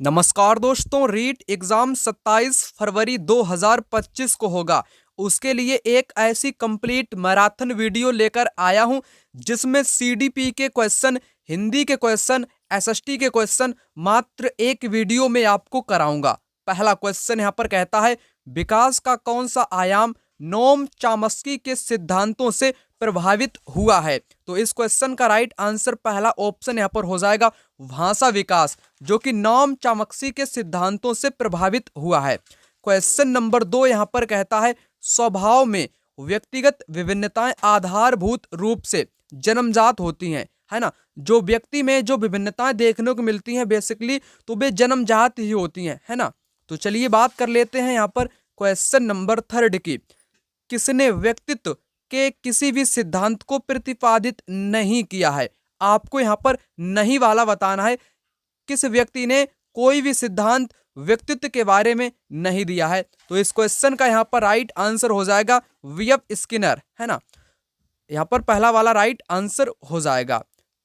नमस्कार दोस्तों, रीट एग्जाम 27 फरवरी 2025 को होगा। उसके लिए एक ऐसी कंप्लीट मैराथन वीडियो लेकर आया हूं जिसमें सीडीपी के क्वेश्चन, हिंदी के क्वेश्चन, एसएसटी के क्वेश्चन मात्र एक वीडियो में आपको कराऊंगा। पहला क्वेश्चन यहां पर कहता है, विकास का कौन सा आयाम नोम चॉम्स्की के सिद्धांतों से प्रभावित हुआ है? तो इस क्वेश्चन का राइट आंसर पहला ऑप्शन यहां पर हो जाएगा, भाषा विकास, जो कि नोम चॉम्स्की के सिद्धांतों से प्रभावित हुआ है। क्वेश्चन नंबर 2 यहां पर कहता है, स्वभाव में व्यक्तिगत विभिन्नताएं आधारभूत रूप से जन्मजात होती हैं, है ना। जो व्यक्ति में जो विभिन्नताएं देखने को मिलती हैं बेसिकली, तो वे जन्मजात ही होती हैं, है ना। तो चलिए बात कर लेते हैं यहाँ पर क्वेश्चन नंबर 3 की। किसने व्यक्तित्व के किसी भी सिद्धांत को प्रतिपादित नहीं किया है? आपको यहाँ पर नहीं वाला बताना है। किस व्यक्ति ने कोई भी सिद्धांत व्यक्तित्व के बारे में नहीं दिया है? तो इस क्वेश्चन का यहाँ पर राइट आंसर हो जाएगा वीएफ स्किनर, है ना। यहाँ पर पहला वाला राइट आंसर हो जाएगा।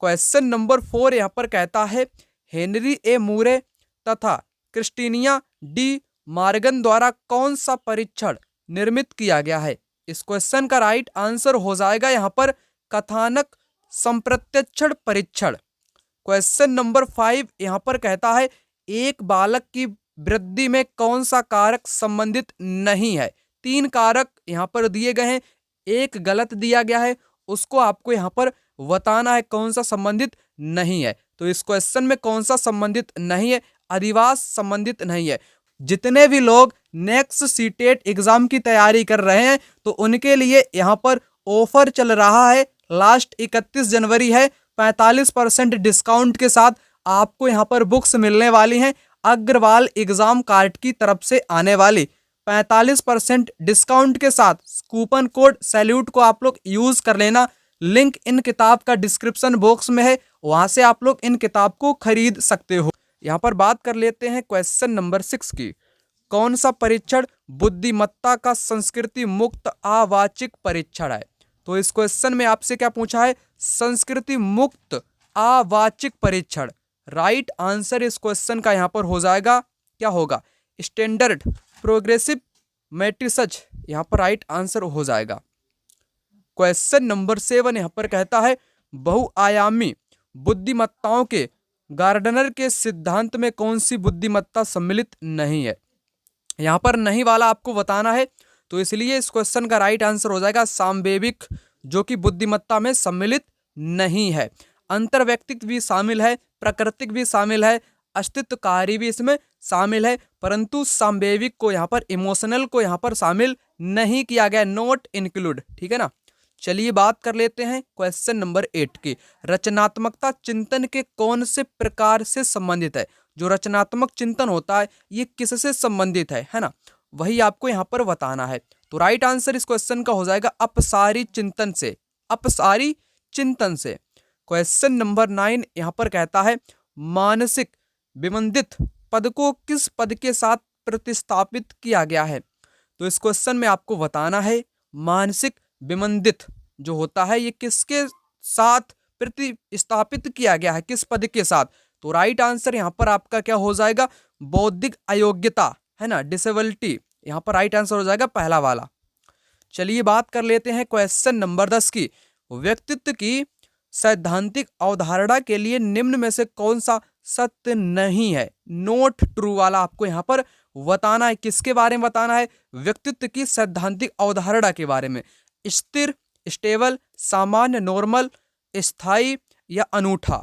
क्वेश्चन नंबर 4 यहाँ पर कहता है, हेनरी ए मूरे तथा क्रिस्टीनिया डी मार्गन द्वारा कौन सा परीक्षण निर्मित किया गया है? इस क्वेश्चन का राइट आंसर हो जाएगा यहाँ पर कथानक संप्रत्यक्षण परीक्षण। क्वेश्चन नंबर 5 यहाँ पर कहता है, एक बालक की वृद्धि में कौन सा कारक संबंधित नहीं है? 3 कारक यहाँ पर दिए गए हैं, एक गलत दिया गया है, उसको आपको यहाँ पर बताना है कौन सा संबंधित नहीं है। तो इस क्वेश्चन में कौन सा संबंधित नहीं है? अधिवास संबंधित नहीं है। जितने भी लोग नेक्स्ट सीटेट एग्जाम की तैयारी कर रहे हैं तो उनके लिए यहाँ पर ऑफर चल रहा है, लास्ट 31 जनवरी है। 45% डिस्काउंट के साथ आपको यहाँ पर बुक्स मिलने वाली हैं, अग्रवाल एग्जाम कार्ड की तरफ से आने वाली 45% डिस्काउंट के साथ कूपन कोड सैल्यूट को आप लोग यूज कर लेना। लिंक इन किताब का डिस्क्रिप्शन बॉक्स में है, वहां से आप लोग इन किताब को खरीद सकते हो। यहाँ पर बात कर लेते हैं क्वेश्चन नंबर 6 की। कौन सा परीक्षण बुद्धिमत्ता का संस्कृति मुक्त अवाचिक परीक्षण है? तो इस क्वेश्चन में आपसे क्या पूछा है? संस्कृति मुक्त अवाचिक परीक्षण। राइट आंसर इस क्वेश्चन का यहाँ पर हो जाएगा, क्या होगा? स्टैंडर्ड प्रोग्रेसिव मैट्रिसेस, यहाँ पर राइट आंसर हो जाएगा। क्वेश्चन नंबर 7 यहाँ पर कहता है, बहुआयामी बुद्धिमत्ताओं के गार्डनर के सिद्धांत में कौन सी बुद्धिमत्ता सम्मिलित नहीं है? यहाँ पर नहीं वाला आपको बताना है, तो इसलिए इस क्वेश्चन का राइट आंसर हो जाएगा साम्वेविक, जो कि बुद्धिमत्ता में सम्मिलित नहीं है। अंतर्वैयक्तिक भी शामिल है, प्राकृतिक भी शामिल है, अस्तित्वकारी भी इसमें शामिल है, परंतु साम्वेविक को यहाँ पर, इमोशनल को यहाँ पर शामिल नहीं किया गया, नॉट इंक्लूड, ठीक है ना। चलिए बात कर लेते हैं क्वेश्चन नंबर 8 की। रचनात्मकता चिंतन के कौन से प्रकार से संबंधित है? जो रचनात्मक चिंतन होता है ये किससे संबंधित है ना, वही आपको यहाँ पर बताना है। तो राइट आंसर इस क्वेश्चन का हो जाएगा अपसारी चिंतन से, अपसारी चिंतन से। क्वेश्चन नंबर 9 यहाँ पर कहता है, मानसिक विमंदित पद को किस पद के साथ प्रतिस्थापित किया गया है? तो इस क्वेश्चन में आपको बताना है मानसिक विमंदित जो होता है ये किसके साथ प्रतिस्थापित किया गया है, किस पद के साथ? तो राइट आंसर यहाँ पर आपका क्या हो जाएगा? बौद्धिक अयोग्यता, है ना, डिसेबिलिटी। यहाँ पर राइट आंसर हो जाएगा पहला वाला। चलिए बात कर लेते हैं क्वेश्चन नंबर 10 की। व्यक्तित्व की सैद्धांतिक अवधारणा के लिए निम्न में से कौन सा सत्य नहीं है? नोट ट्रू वाला आपको यहाँ पर बताना है। किसके बारे में बताना है? व्यक्तित्व की सैद्धांतिक अवधारणा के बारे में। स्थिर, स्टेबल, सामान्य, नॉर्मल, स्थायी या अनूठा?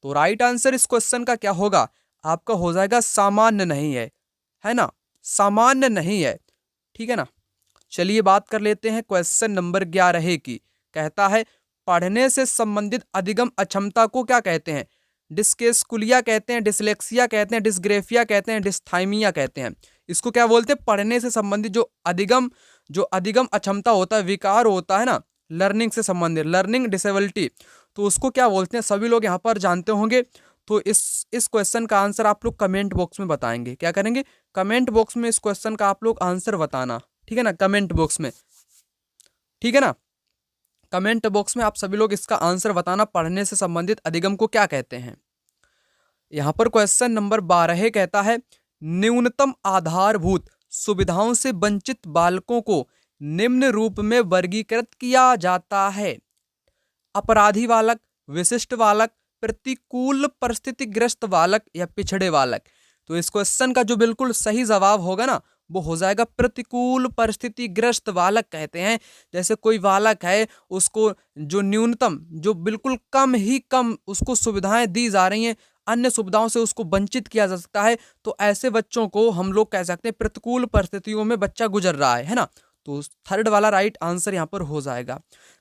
तो राइट आंसर इस क्वेश्चन का क्या होगा? आपका हो जाएगा सामान्य नहीं है ना, सामान्य नहीं है, ठीक है ना। चलिए बात कर लेते हैं क्वेश्चन नंबर 11 की। कहता है, पढ़ने से संबंधित अधिगम अक्षमता को क्या कहते हैं? डिस्केस्कुलिया कहते हैं, डिसलेक्सिया कहते हैं, डिस्ग्रेफिया कहते हैं, डिस्थाइमिया कहते हैं। इसको क्या बोलते हैं? पढ़ने से संबंधित जो अधिगम अक्षमता होता है, विकार होता है ना, लर्निंग से संबंधित, लर्निंग डिसेबिलिटी, तो उसको क्या बोलते हैं? सभी लोग यहाँ पर जानते होंगे। तो इस क्वेश्चन का आंसर आप लोग कमेंट बॉक्स में बताएंगे। क्या करेंगे? कमेंट बॉक्स में इस क्वेश्चन का आप लोग आंसर बताना, ठीक है ना, कमेंट बॉक्स में, ठीक है ना। कमेंट बॉक्स में आप सभी लोग इसका आंसर बताना, पढ़ने से संबंधित अधिगम को क्या कहते हैं। यहाँ पर क्वेश्चन नंबर 12 कहता है न्यूनतम आधारभूत सुविधाओं से वंचित बालकों को निम्न रूप में वर्गीकृत किया जाता है। अपराधी बालक, विशिष्ट बालक, प्रतिकूल परिस्थितिग्रस्त बालक या पिछड़े बालक। तो इस क्वेश्चन का जो बिल्कुल सही जवाब होगा ना वो हो जाएगा प्रतिकूल परिस्थितिग्रस्त बालक कहते हैं। जैसे कोई बालक है उसको जो न्यूनतम जो बिल्कुल कम उसको सुविधाएं दी जा रही हैं, अन्य सुविधाओं से उसको वंचित किया जा सकता है, तो ऐसे बच्चों को हम लोग कह सकते हैं प्रतिकूल परिस्थितियों में बच्चा गुजर रहा है ना। तो थर्ड वाला राइट आंसर यहाँ पर हो जाएगा।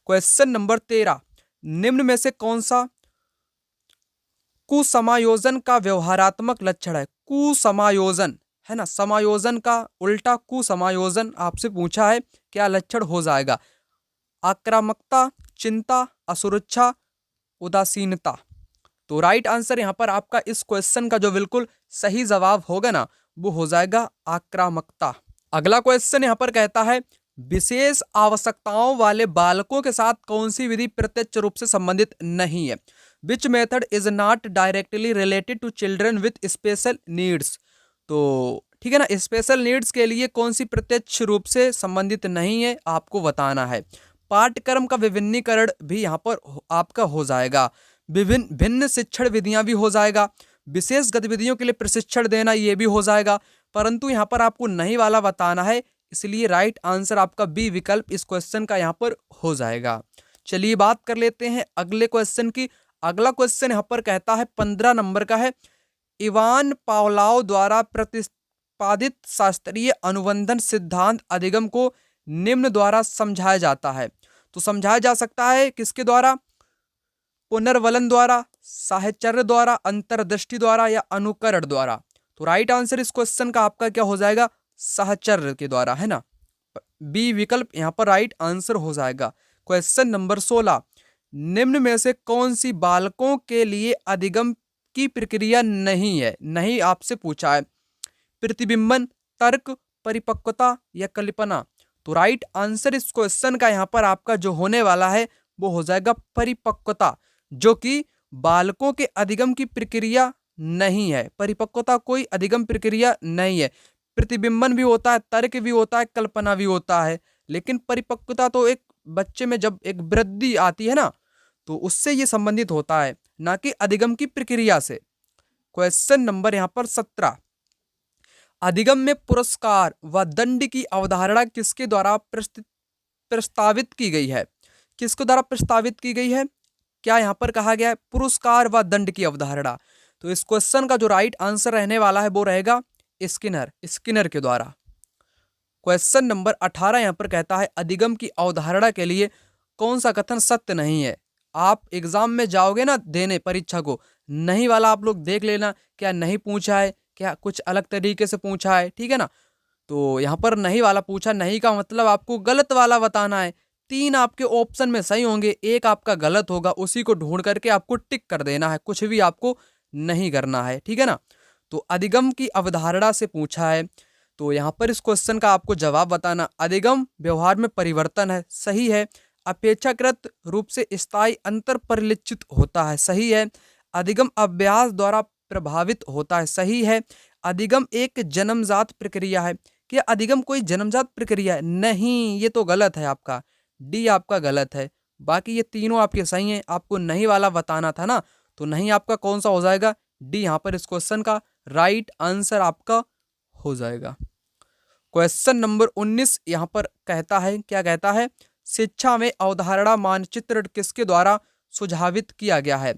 क्वेश्चन नंबर 13, निम्न में से कौन सा कुसमायोजन का व्यवहारात्मक लक्षण है? कुसमायोजन है ना, समायोजन का उल्टा कुसमायोजन आपसे पूछा है, क्या लक्षण हो जाएगा? आक्रामकता, चिंता, असुरक्षा, उदासीनता। तो राइट आंसर यहाँ पर आपका इस क्वेश्चन का जो बिल्कुल सही जवाब होगा ना वो हो जाएगा आक्रामकता। अगला क्वेश्चन यहाँ पर कहता है विशेष आवश्यकताओं वाले बालकों के साथ कौन सी विधि प्रत्यक्ष रूप से संबंधित नहीं है? Which method is not directly related to children with special needs. तो ठीक है ना, स्पेशल नीड्स के लिए कौन सी प्रत्यक्ष रूप से संबंधित नहीं है आपको बताना है। पाठ्यक्रम का विभिन्नीकरण भी यहाँ पर आपका हो जाएगा, विभिन्न भिन्न शिक्षण विधियां भी हो जाएगा, विशेष गतिविधियों के लिए प्रशिक्षण देना ये भी हो जाएगा, परंतु यहाँ पर आपको नहीं वाला बताना है, इसलिए राइट आंसर आपका बी विकल्प इस क्वेश्चन का यहाँ पर हो जाएगा। चलिए बात कर लेते हैं अगले क्वेश्चन की। अगला क्वेश्चन यहाँ पर कहता है 15 नंबर का है इवान पावलोव द्वारा प्रतिपादित शास्त्रीय अनुबंधन सिद्धांत अधिगम को निम्न द्वारा समझाया जाता है। तो समझाया जा सकता है किसके द्वारा? पुनर्वलन द्वारा, साहचर्य द्वारा, अंतर्दृष्टि द्वारा या अनुकरण द्वारा। तो राइट आंसर इस क्वेश्चन का आपका क्या हो जाएगा? साहचर्य के द्वारा, है ना। बी विकल्प यहाँ पर राइट आंसर हो जाएगा। क्वेश्चन नंबर 16, निम्न में से कौन सी बालकों के लिए अधिगम की प्रक्रिया नहीं है? नहीं आपसे पूछा है। प्रतिबिंबन, तर्क, परिपक्वता या कल्पना। तो राइट आंसर इस क्वेश्चन का यहाँ पर आपका जो होने वाला है वो हो जाएगा परिपक्वता, जो कि बालकों के अधिगम की प्रक्रिया नहीं है। परिपक्वता कोई अधिगम प्रक्रिया नहीं है। प्रतिबिंबन भी होता है, तर्क भी होता है, कल्पना भी होता है, लेकिन परिपक्वता तो एक बच्चे में जब एक वृद्धि आती है ना तो उससे ये संबंधित होता है, ना कि अधिगम की प्रक्रिया से। क्वेश्चन नंबर यहाँ पर 17, अधिगम में पुरस्कार व दंड की अवधारणा किसके द्वारा प्रस्तावित की गई है? किसके द्वारा प्रस्तावित की गई है? क्या यहाँ पर कहा गया है पुरस्कार व दंड की अवधारणा? तो इस क्वेश्चन का जो राइट आंसर रहने वाला है वो रहेगा स्किनर के द्वारा। क्वेश्चन नंबर 18 यहाँ पर कहता है अधिगम की अवधारणा के लिए कौन सा कथन सत्य नहीं है? आप एग्जाम में जाओगे ना देने परीक्षा को, नहीं वाला आप लोग देख लेना, क्या नहीं पूछा है, क्या कुछ अलग तरीके से पूछा है, ठीक है ना। तो यहाँ पर नहीं वाला पूछा, नहीं का मतलब आपको गलत वाला बताना है। 3 आपके ऑप्शन में सही होंगे, एक आपका गलत होगा, उसी को ढूंढ करके आपको टिक कर देना है, कुछ भी आपको नहीं करना है, ठीक है ना। तो अधिगम की अवधारणा से पूछा है, तो यहाँ पर इस क्वेश्चन का आपको जवाब बताना। अधिगम व्यवहार में परिवर्तन है, सही है। अपेक्षाकृत रूप से स्थायी अंतर परिलक्षित होता है, सही है। अधिगम अभ्यास द्वारा प्रभावित होता है, सही है। अधिगम एक जन्मजात प्रक्रिया है। क्या अधिगम कोई जन्मजात प्रक्रिया है? नहीं, ये तो गलत है आपका, डी आपका गलत है। बाकी ये तीनों आपके सही हैं, आपको नहीं वाला बताना था ना, तो नहीं आपका कौन सा हो जाएगा? डी यहाँ पर इस क्वेश्चन का राइट आंसर आपका हो जाएगा। क्वेश्चन नंबर 19 यहाँ पर कहता है, क्या कहता है? शिक्षा में अवधारणा मानचित्रण किसके द्वारा सुझावित किया गया है?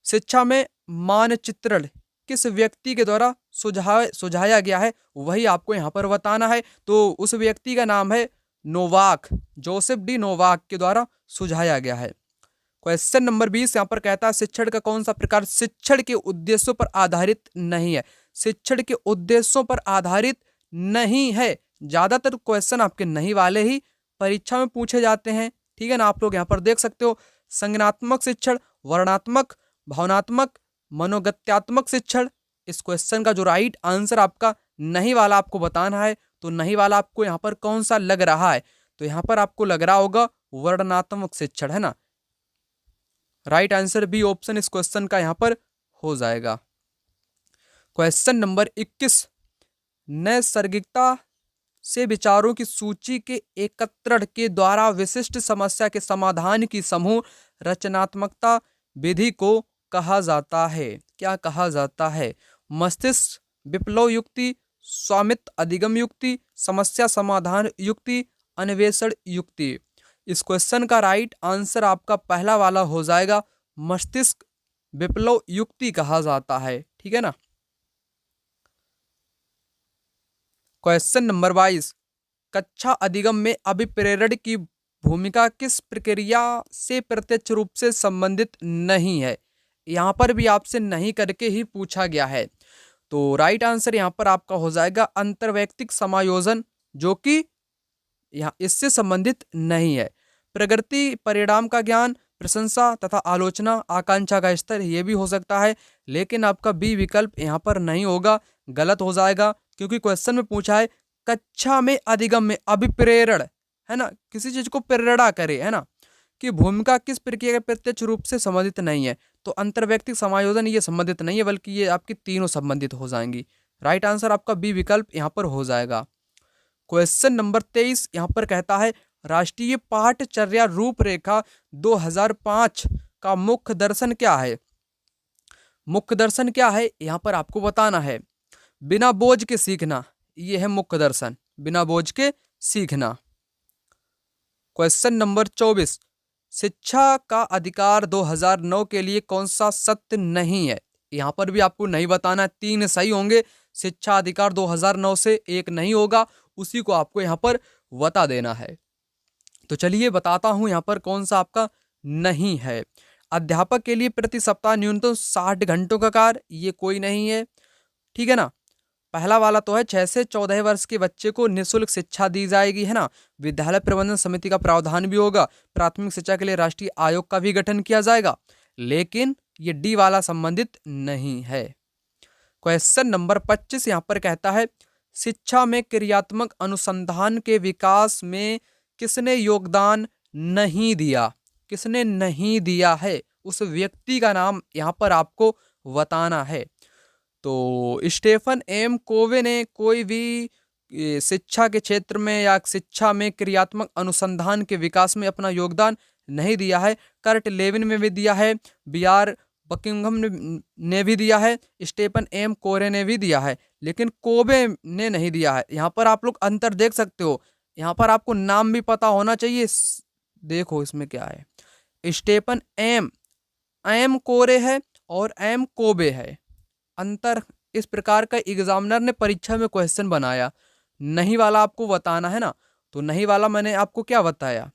शिक्षा में मानचित्रण किस व्यक्ति के द्वारा सुझाया गया है, वही आपको यहाँ पर बताना है। तो उस व्यक्ति का नाम है नोवाक, जोसेफ डी नोवाक के द्वारा सुझाया गया है। क्वेश्चन नंबर 20 यहाँ पर कहता है शिक्षण का कौन सा प्रकार शिक्षण के उद्देश्यों पर आधारित नहीं है? शिक्षण के उद्देश्यों पर आधारित नहीं है। ज्यादातर क्वेश्चन आपके नहीं वाले ही परीक्षा में पूछे जाते हैं, ठीक है ना। आप लोग यहाँ पर देख सकते हो, संज्ञानात्मक शिक्षण, वर्णनात्मक, भावनात्मक, मनोगत्यात्मक शिक्षण। इस क्वेश्चन का जो राइट आंसर आपका नहीं वाला आपको बताना है, तो नहीं वाला आपको यहाँ पर कौन सा लग रहा है? तो यहाँ पर आपको लग रहा होगा वर्णनात्मक शिक्षण, है ना। राइट आंसर बी ऑप्शन इस क्वेश्चन का यहाँ पर हो जाएगा। क्वेश्चन नंबर 21, नैसर्गिकता से विचारों की सूची के एकत्रण के द्वारा विशिष्ट समस्या के समाधान की समूह रचनात्मकता विधि को कहा जाता है? क्या कहा जाता है? मस्तिष्क विप्लव युक्ति, स्वामित्व अधिगम युक्ति, समस्या समाधान युक्ति, अन्वेषण युक्ति। इस क्वेश्चन का राइट आंसर आपका पहला वाला हो जाएगा, मस्तिष्क विप्लव युक्ति कहा जाता है। ठीक है ना। क्वेश्चन नंबर 22, कक्षा अधिगम में अभिप्रेरण की भूमिका किस प्रक्रिया से प्रत्यक्ष रूप से संबंधित नहीं है? यहाँ पर भी आपसे नहीं करके ही पूछा गया है। तो राइट आंसर यहाँ पर आपका हो जाएगा अंतर्वैयक्तिक समायोजन, जो कि यहाँ इससे संबंधित नहीं है। प्रगति, परिणाम का ज्ञान, प्रशंसा तथा आलोचना, आकांक्षा का स्तर, ये भी हो सकता है, लेकिन आपका बी विकल्प यहाँ पर नहीं होगा, गलत हो जाएगा, क्योंकि क्वेश्चन में पूछा है कक्षा में अधिगम में अभिप्रेरण, है ना, किसी चीज को प्रेरणा करे, है ना, कि भूमिका किस प्रक्रिया के प्रत्यक्ष रूप से संबंधित नहीं है। तो अंतर्वैयक्तिक समायोजन ये संबंधित नहीं है, बल्कि ये आपकी तीनों संबंधित हो जाएंगी। राइट आंसर आपका बी विकल्प यहाँ पर हो जाएगा। क्वेश्चन नंबर 23 यहाँ पर कहता है राष्ट्रीय पाठचर्या रूपरेखा 2005 का मुख्य दर्शन क्या है? मुख्य दर्शन क्या है यहाँ पर आपको बताना है। बिना बोझ के सीखना, ये है मुख्य दर्शन, बिना बोझ के सीखना। क्वेश्चन नंबर 24, शिक्षा का अधिकार 2009 के लिए कौन सा सत्य नहीं है? यहाँ पर भी आपको नहीं बताना, 3 सही होंगे। शिक्षा अधिकार 2009 से एक नहीं होगा, उसी को आपको यहाँ पर बता देना है। तो चलिए बताता हूँ यहाँ पर कौन सा आपका नहीं है। अध्यापक के लिए प्रति सप्ताह न्यूनतम 60 घंटों का कार्य, ये कोई नहीं है। ठीक है ना। पहला वाला तो है 6 से 14 वर्ष के बच्चे को निःशुल्क शिक्षा दी जाएगी, है ना। विद्यालय प्रबंधन समिति का प्रावधान भी होगा। प्राथमिक शिक्षा के लिए राष्ट्रीय आयोग का भी गठन किया जाएगा, लेकिन ये डी वाला संबंधित नहीं है। क्वेश्चन नंबर 25 यहाँ पर कहता है शिक्षा में क्रियात्मक अनुसंधान के विकास में किसने योगदान नहीं दिया? किसने नहीं दिया है, उस व्यक्ति का नाम यहाँ पर आपको बताना है। तो स्टीफन एम कोवे ने कोई भी शिक्षा के क्षेत्र में या शिक्षा में क्रियात्मक अनुसंधान के विकास में अपना योगदान नहीं दिया है। कर्ट लेविन में भी दिया है, बीआर बकिंघम ने भी दिया है, स्टीफन एम कोरे ने भी दिया है, लेकिन कोवे ने नहीं दिया है। यहाँ पर आप लोग अंतर देख सकते हो, यहाँ पर आपको नाम भी पता होना चाहिए। देखो इसमें क्या है, स्टीफन एम कोरे है और एम कोबे है। अंतर इस प्रकार का एग्जामिनर ने परीक्षा में क्वेश्चन बनाया। नहीं वाला आपको बताना है ना, तो नहीं वाला मैंने आपको क्या बताया,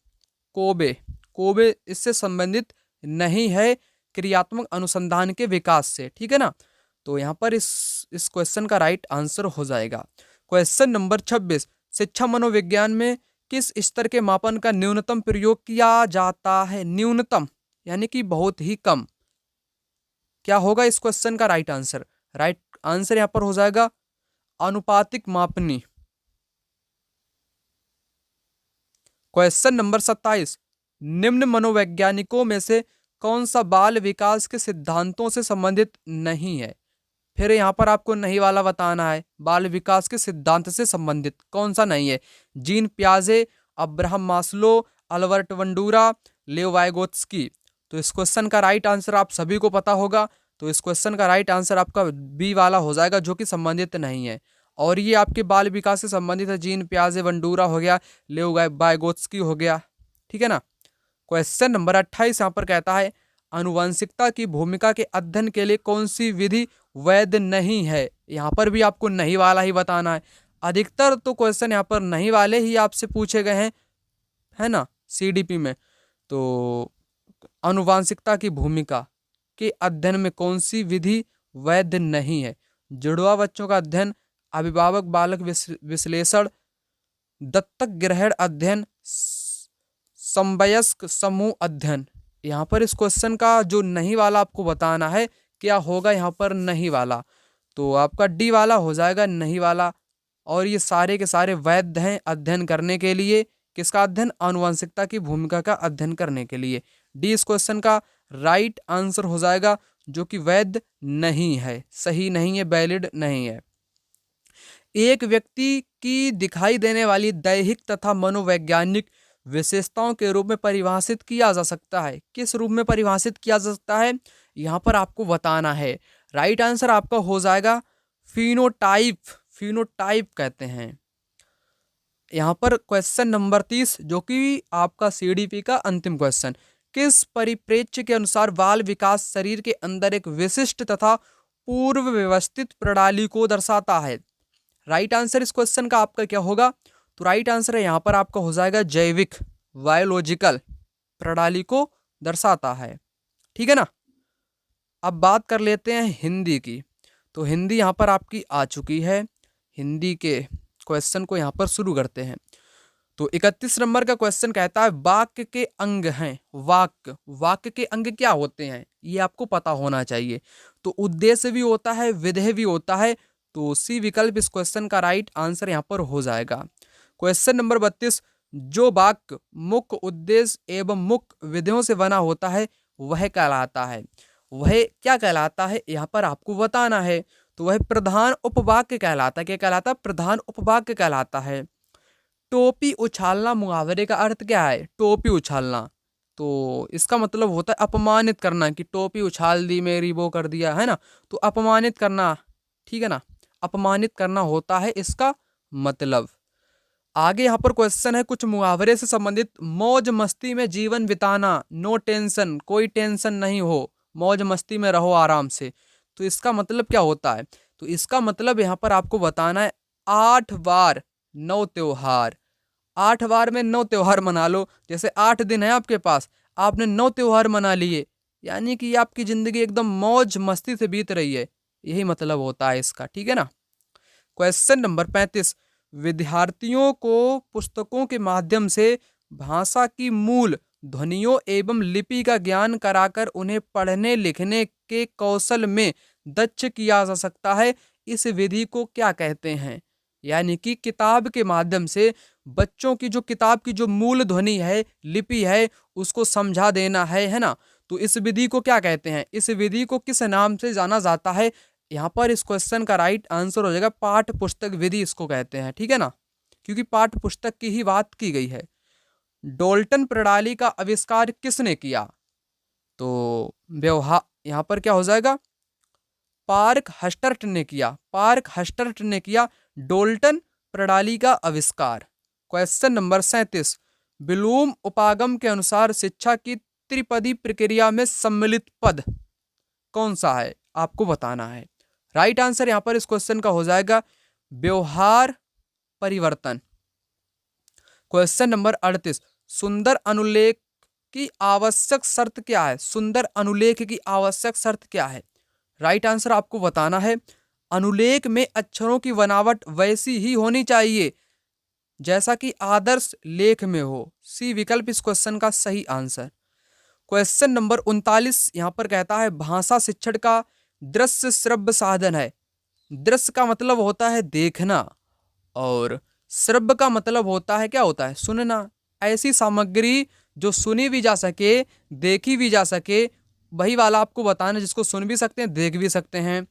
कोबे इससे संबंधित नहीं है क्रियात्मक अनुसंधान के विकास से। ठीक है ना। तो यहाँ पर इस क्वेश्चन का राइट आंसर हो जाएगा। क्वेश्चन नंबर 26, शिक्षा मनोविज्ञान में किस स्तर के मापन का न्यूनतम प्रयोग किया जाता है? न्यूनतम यानी कि बहुत ही कम। क्या होगा इस क्वेश्चन का राइट आंसर? राइट आंसर यहाँ पर हो जाएगा अनुपातिक मापनी। क्वेश्चन नंबर 27, निम्न मनोवैज्ञानिकों में से कौन सा बाल विकास के सिद्धांतों से संबंधित नहीं है? फिर यहाँ पर आपको नहीं वाला बताना है। बाल विकास के सिद्धांत से संबंधित कौन सा नहीं है? जीन पियाजे, Abraham Maslow, Albert Bandura, Lev Vygotsky. तो इस क्वेश्चन का राइट आंसर आप सभी को पता होगा। तो इस क्वेश्चन का राइट आंसर आपका बी वाला हो जाएगा, जो कि संबंधित नहीं है। और ये आपके बाल विकास से संबंधित है। जीन पियाजे, बंडूरा हो गया, लेव वाइगोत्स्की हो गया। ठीक है ना। क्वेश्चन नंबर 28 यहाँ पर कहता है आनुवंशिकता की भूमिका के अध्ययन के लिए कौन सी विधि वैध नहीं है? यहाँ पर भी आपको नहीं वाला ही बताना है। अधिकतर तो क्वेश्चन यहाँ पर नहीं वाले ही आपसे पूछे गए हैं, है ना, सीडीपी में। तो आनुवंशिकता की भूमिका के अध्ययन में कौन सी विधि वैध नहीं है? जुड़वा बच्चों का अध्ययन, अभिभावक बालक विश्लेषण, दत्तक ग्रहण अध्ययन, समवयस्क समूह अध्ययन। यहाँ पर इस क्वेश्चन का जो नहीं वाला आपको बताना है, क्या होगा यहाँ पर नहीं वाला? तो आपका डी वाला हो जाएगा, नहीं वाला। और ये सारे के सारे वैध हैं अध्ययन करने के लिए। किसका अध्ययन? आनुवंशिकता की भूमिका का अध्ययन करने के लिए। डी इस क्वेश्चन का राइट आंसर हो जाएगा, जो कि वैध नहीं है, सही नहीं है, वैलिड नहीं है। एक व्यक्ति की दिखाई देने वाली दैहिक तथा मनोवैज्ञानिक विशेषताओं के रूप में परिभाषित किया जा सकता है। किस रूप में परिभाषित किया जा सकता है, यहाँ पर आपको बताना है। राइट आंसर आपका हो जाएगा फिनोटाइप। फिनोटाइप कहते हैं। यहाँ पर क्वेश्चन नंबर 30 जो कि आपका सीडीपी का अंतिम क्वेश्चन, किस परिप्रेक्ष्य के अनुसार बाल विकास शरीर के अंदर एक विशिष्ट तथा पूर्व व्यवस्थित प्रणाली को दर्शाता है। राइट आंसर इस क्वेश्चन का आपका क्या होगा, तो राइट आंसर है यहाँ पर आपका हो जाएगा जैविक, बायोलॉजिकल प्रणाली को दर्शाता है। ठीक है ना। अब बात कर लेते हैं हिंदी की। तो हिंदी यहाँ पर आपकी आ चुकी है। हिंदी के क्वेश्चन को यहाँ पर शुरू करते हैं। तो 31 नंबर का क्वेश्चन कहता है वाक्य के अंग हैं। वाक्य के अंग क्या होते हैं, ये आपको पता होना चाहिए। तो उद्देश्य भी होता है, विधेय भी होता है। तो सी विकल्प इस क्वेश्चन का राइट आंसर यहाँ पर हो जाएगा। क्वेश्चन नंबर 32, जो वाक्य मुख्य उद्देश्य एवं मुख्य विधियों से बना होता है वह कहलाता है। वह क्या कहलाता है, यहाँ पर आपको बताना है। तो वह प्रधान उपवाक्य कहलाता है। क्या कहलाता है, प्रधान उपवाक्य कहलाता है। टोपी उछालना मुहावरे का अर्थ क्या है, टोपी उछालना। तो इसका मतलब होता है अपमानित करना, कि टोपी उछाल दी मेरी, वो कर दिया, है ना। तो अपमानित करना, ठीक है ना, अपमानित करना होता है इसका मतलब। आगे यहाँ पर क्वेश्चन है कुछ मुहावरे से संबंधित, मौज मस्ती में जीवन बिताना, नो टेंशन, कोई टेंशन नहीं हो, मौज मस्ती में रहो आराम से। तो इसका मतलब क्या होता है, तो इसका मतलब यहाँ पर आपको बताना है 8 बार 9 त्योहार। 8 बार में 9 त्योहार मना लो। जैसे 8 दिन है आपके पास, आपने 9 त्योहार मना लिए, यानी कि आपकी जिंदगी एकदम मौज मस्ती से बीत रही है, यही मतलब होता है इसका। ठीक है ना। क्वेश्चन नंबर 35, विद्यार्थियों को पुस्तकों के माध्यम से भाषा की मूल ध्वनियों एवं लिपि का ज्ञान कराकर उन्हें पढ़ने लिखने के कौशल में दक्ष किया जा सकता है। इस विधि को क्या कहते हैं, यानी कि किताब के माध्यम से बच्चों की जो किताब की जो मूल ध्वनि है, लिपि है, उसको समझा देना है ना। तो इस विधि को क्या कहते हैं, इस विधि को किस नाम से जाना जाता है। यहाँ पर इस क्वेश्चन का राइट आंसर हो जाएगा पाठ्य पुस्तक विधि इसको कहते हैं। ठीक है ना, क्योंकि पाठ्य पुस्तक की ही बात की गई है। डोल्टन प्रणाली का आविष्कार किसने किया, तो व्यवहार यहाँ पर क्या हो जाएगा, पार्क हस्टर्ट ने किया। पार्क हस्टर्ट ने किया डोल्टन प्रणाली का आविष्कार। क्वेश्चन नंबर 37, ब्लूम उपागम के अनुसार शिक्षा की त्रिपदी प्रक्रिया में सम्मिलित पद कौन सा है, आपको बताना है। राइट आंसर यहाँ पर इस क्वेश्चन का हो जाएगा व्यवहार परिवर्तन। क्वेश्चन नंबर 38, सुंदर अनुलेख की आवश्यक शर्त क्या है। सुंदर अनुलेख की आवश्यक शर्त क्या है, राइट आंसर आपको बताना है। अनुलेख में अक्षरों की बनावट वैसी ही होनी चाहिए जैसा कि आदर्श लेख में हो। सी विकल्प इस क्वेश्चन का सही आंसर। क्वेश्चन नंबर 39 यहाँ पर कहता है भाषा शिक्षण का दृश्य श्रव्य साधन है। दृश्य का मतलब होता है देखना और श्रव्य का मतलब होता है क्या होता है, सुनना। ऐसी सामग्री जो सुनी भी जा सके, देखी भी जा सके, वही वाला आपको बताना जिसको सुन भी सकते हैं, देख भी सकते हैं।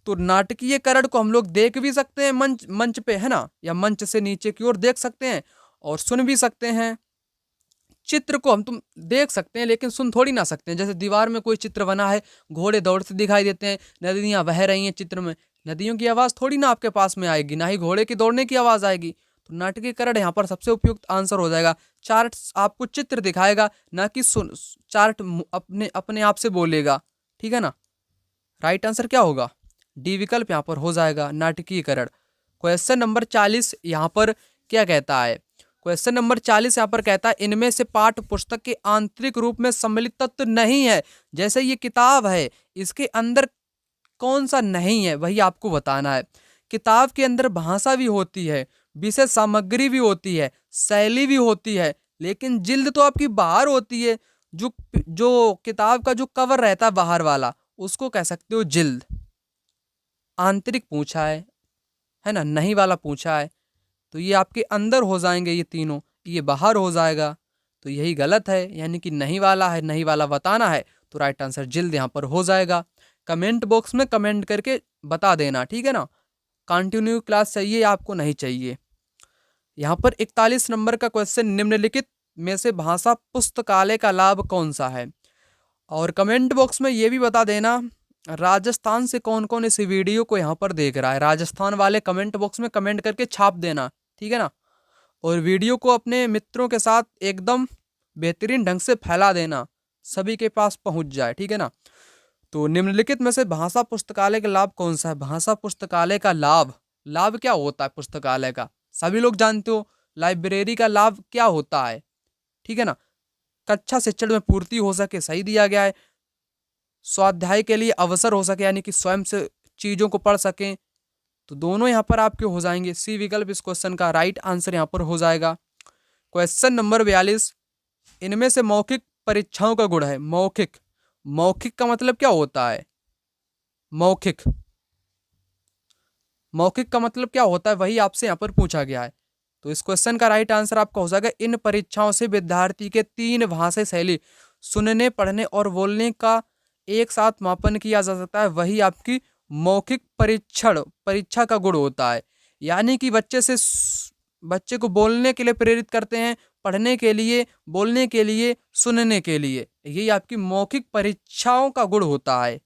तो नाटकीय करण को हम लोग देख भी सकते हैं मंच पे, है ना, या मंच से नीचे की ओर देख सकते हैं और सुन भी सकते हैं। चित्र को हम तुम देख सकते हैं लेकिन सुन थोड़ी ना सकते हैं। जैसे दीवार में कोई चित्र बना है, घोड़े दौड़ते दिखाई देते हैं, नदियां बह रही हैं चित्र में, नदियों की आवाज़ थोड़ी ना आपके पास में आएगी, ना ही घोड़े की दौड़ने की आवाज़ आएगी। तो नाटकीकरण यहाँ पर सबसे उपयुक्त आंसर हो जाएगा। चार्ट आपको चित्र दिखाएगा, ना कि सुन चार्ट अपने अपने आप से बोलेगा। ठीक है ना। राइट आंसर क्या होगा, डी विकल्प यहाँ पर हो जाएगा, नाटकीकरण। क्वेश्चन नंबर 40 यहाँ पर क्या कहता है, क्वेश्चन नंबर 40 यहाँ पर कहता है इनमें से पाठ्य पुस्तक के आंतरिक रूप में सम्मिलित तत्व नहीं है। जैसे ये किताब है, इसके अंदर कौन सा नहीं है वही आपको बताना है। किताब के अंदर भाषा भी होती है, विषय सामग्री भी होती है, शैली भी होती है, लेकिन जिल्द तो आपकी बाहर होती है। जो जो किताब का जो कवर रहता है बाहर वाला, उसको कह सकते हो जिल्द। आंतरिक पूछा है ना, नहीं वाला पूछा है, तो ये आपके अंदर हो जाएंगे ये तीनों, ये बाहर हो जाएगा, तो यही गलत है, यानी कि नहीं वाला है, नहीं वाला बताना है, तो राइट आंसर जिल्द यहाँ पर हो जाएगा। कमेंट बॉक्स में कमेंट करके बता देना, ठीक है ना। कंटिन्यू क्लास चाहिए आपको, नहीं चाहिए। यहाँ पर 41 नंबर का क्वेश्चन, निम्नलिखित में से भाषा पुस्तकालय का लाभ कौन सा है। और कमेंट बॉक्स में ये भी बता देना राजस्थान से कौन कौन इस वीडियो को यहाँ पर देख रहा है। राजस्थान वाले कमेंट बॉक्स में कमेंट करके छाप देना, ठीक है ना। और वीडियो को अपने मित्रों के साथ एकदम बेहतरीन ढंग से फैला देना, सभी के पास पहुंच जाए, ठीक है ना। तो निम्नलिखित में से भाषा पुस्तकालय का लाभ कौन सा है। भाषा पुस्तकालय का लाभ, लाभ क्या होता है पुस्तकालय का, सभी लोग जानते हो। लाइब्रेरी का लाभ क्या होता है, ठीक है ना। कक्षा शिक्षण में पूर्ति हो सके, सही दिया गया है। स्वाध्याय के लिए अवसर हो सके, यानी कि स्वयं से चीजों को पढ़ सकें, तो दोनों यहाँ पर आपके हो जाएंगे। सी विकल्प इस क्वेश्चन का राइट आंसर यहाँ पर हो जाएगा। क्वेश्चन नंबर 42, इनमें से मौखिक परीक्षाओं का गुण है। मौखिक, मौखिक का मतलब क्या होता है। मौखिक, मौखिक का मतलब क्या होता है, वही आपसे यहाँ पर पूछा गया है। तो इस क्वेश्चन का राइट आंसर आपका हो जाएगा, इन परीक्षाओं से विद्यार्थी के 3 भाषा शैली, सुनने, पढ़ने और बोलने का एक साथ मापन किया जा सकता है, वही आपकी मौखिक परीक्षा का गुण होता है। यानी कि बच्चे को बोलने के लिए प्रेरित करते हैं, पढ़ने के लिए, बोलने के लिए, सुनने के लिए, यही आपकी मौखिक परीक्षाओं का गुण होता है।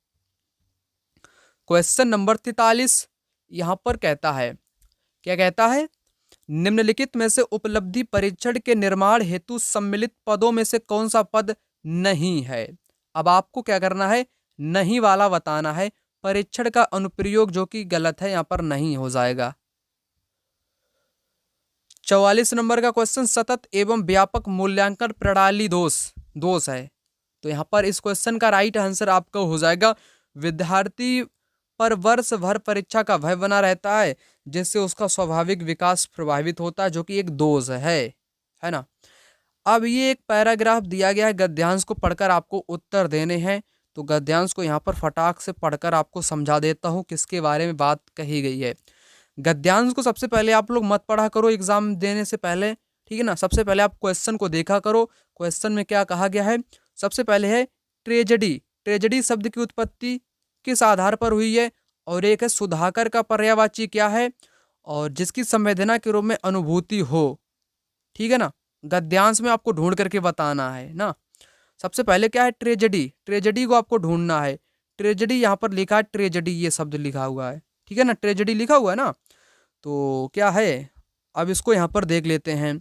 क्वेश्चन नंबर 43 यहाँ पर कहता है, क्या कहता है, निम्नलिखित में से उपलब्धि परीक्षण के निर्माण हेतु सम्मिलित पदों में से कौन सा पद नहीं है। अब आपको क्या करना है, नहीं वाला बताना है। परीक्षण का अनुप्रयोग जो कि गलत है, यहाँ पर नहीं हो जाएगा। 44 नंबर का क्वेश्चन, सतत एवं व्यापक मूल्यांकन प्रणाली दोष है। तो यहाँ पर इस क्वेश्चन का राइट आंसर आपका हो जाएगा, विद्यार्थी पर वर्ष भर परीक्षा का भय बना रहता है, जिससे उसका स्वाभाविक विकास प्रभावित होता है, जो कि एक दोष है ना। अब ये एक पैराग्राफ दिया गया है, गद्यांश को पढ़कर आपको उत्तर देने हैं। तो गद्यांश को यहाँ पर फटाक से पढ़कर आपको समझा देता हूँ किसके बारे में बात कही गई है। गद्यांश को सबसे पहले आप लोग मत पढ़ा करो एग्जाम देने से पहले, ठीक है ना। सबसे पहले आप क्वेश्चन को देखा करो, क्वेश्चन में क्या कहा गया है। सबसे पहले है ट्रेजेडी। ट्रेजेडी शब्द की उत्पत्ति किस आधार पर हुई है। और एक है सुधाकर का पर्यायवाची क्या है, और जिसकी संवेदना के रूप में अनुभूति हो, ठीक है ना। गद्यांश में आपको ढूंढ करके बताना है ना। सबसे पहले क्या है, ट्रेजेडी। ट्रेजेडी को आपको ढूंढना है। ट्रेजेडी यहाँ पर लिखा है, ट्रेजेडी ये शब्द लिखा हुआ है, ठीक है ना। ट्रेजेडी लिखा हुआ है ना। तो क्या है, अब इसको यहाँ पर देख लेते हैं।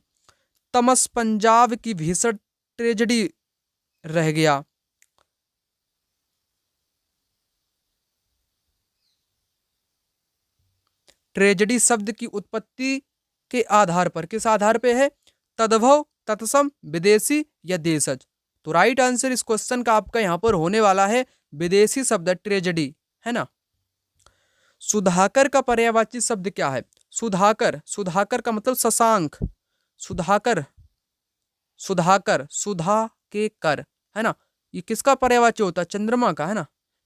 तमस पंजाब की भीषण ट्रेजेडी रह गया। ट्रेजेडी शब्द की उत्पत्ति के आधार पर, किस आधार पे है, तद्भव, तत्सम, विदेशी या देशज। तो राइट आंसर इस क्वेश्चन का आपका यहाँ पर होने वाला है विदेशी शब्द ट्रेजेडी, है ना। सुधाकर का पर्यायवाची शब्द क्या है। सुधाकर, सुधाकर का मतलब शशांक। सुधाकर, सुधाकर, सुधा के कर, है ना। ये किसका पर्यायवाची होता है, चंद्रमा का, है ना।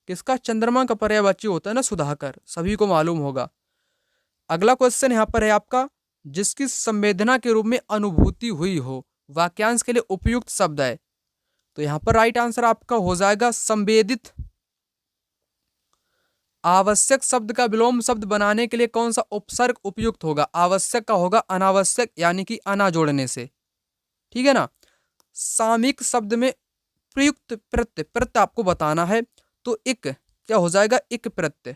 किसका, चंद्रमा का पर्यायवाची होता है ना सुधाकर, सभी को मालूम होगा। अगला क्वेश्चन यहाँ पर है आपका, जिसकी संवेदना के रूप में अनुभूति हुई हो, वाक्यांश के लिए उपयुक्त शब्द है। तो यहाँ पर राइट आंसर आपका हो जाएगा संवेदित। आवश्यक शब्द का विलोम शब्द बनाने के लिए कौन सा उपसर्ग उपयुक्त होगा। आवश्यक का होगा अनावश्यक, यानी कि अना जोड़ने से, ठीक है ना। सामयिक शब्द में प्रयुक्त प्रत्यय, प्रत्यय आपको बताना है। तो इक क्या हो जाएगा, इक प्रत्यय।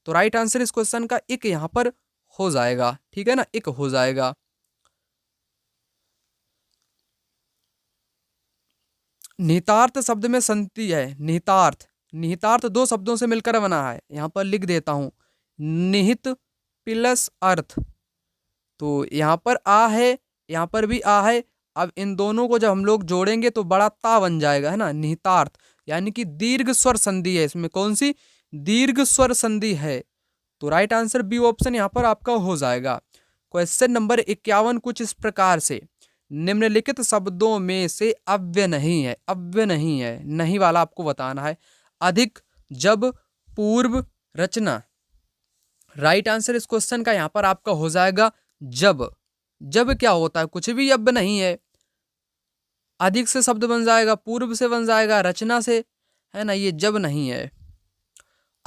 तो राइट आंसर इस क्वेश्चन का इक यहां पर हो जाएगा, ठीक है ना, इक हो जाएगा। निहितार्थ शब्द में संति है। निहितार्थ, निहितार्थ 2 शब्दों से मिलकर बना है। यहां पर लिख देता हूं, निहित प्लस अर्थ। तो यहां पर आ है, यहां पर भी आ है। अब इन दोनों को जब हम लोग जोड़ेंगे तो बड़ा ता बन जाएगा, है ना। निहितार्थ यानी कि दीर्घ स्वर संधि है इसमें, कौन सी, दीर्घ स्वर संधि है। तो राइट आंसर बी ऑप्शन यहां पर आपका हो जाएगा। क्वेश्चन नंबर 51 कुछ इस प्रकार से, निम्नलिखित शब्दों में से अव्यय नहीं है। अव्यय नहीं है, नहीं वाला आपको बताना है। अधिक, जब, पूर्व, रचना। राइट आंसर इस क्वेश्चन का यहां पर आपका हो जाएगा जब। जब क्या होता है, कुछ भी अव्यय नहीं है। अधिक से शब्द बन जाएगा, पूर्व से बन जाएगा, रचना से, है ना। ये जब नहीं है।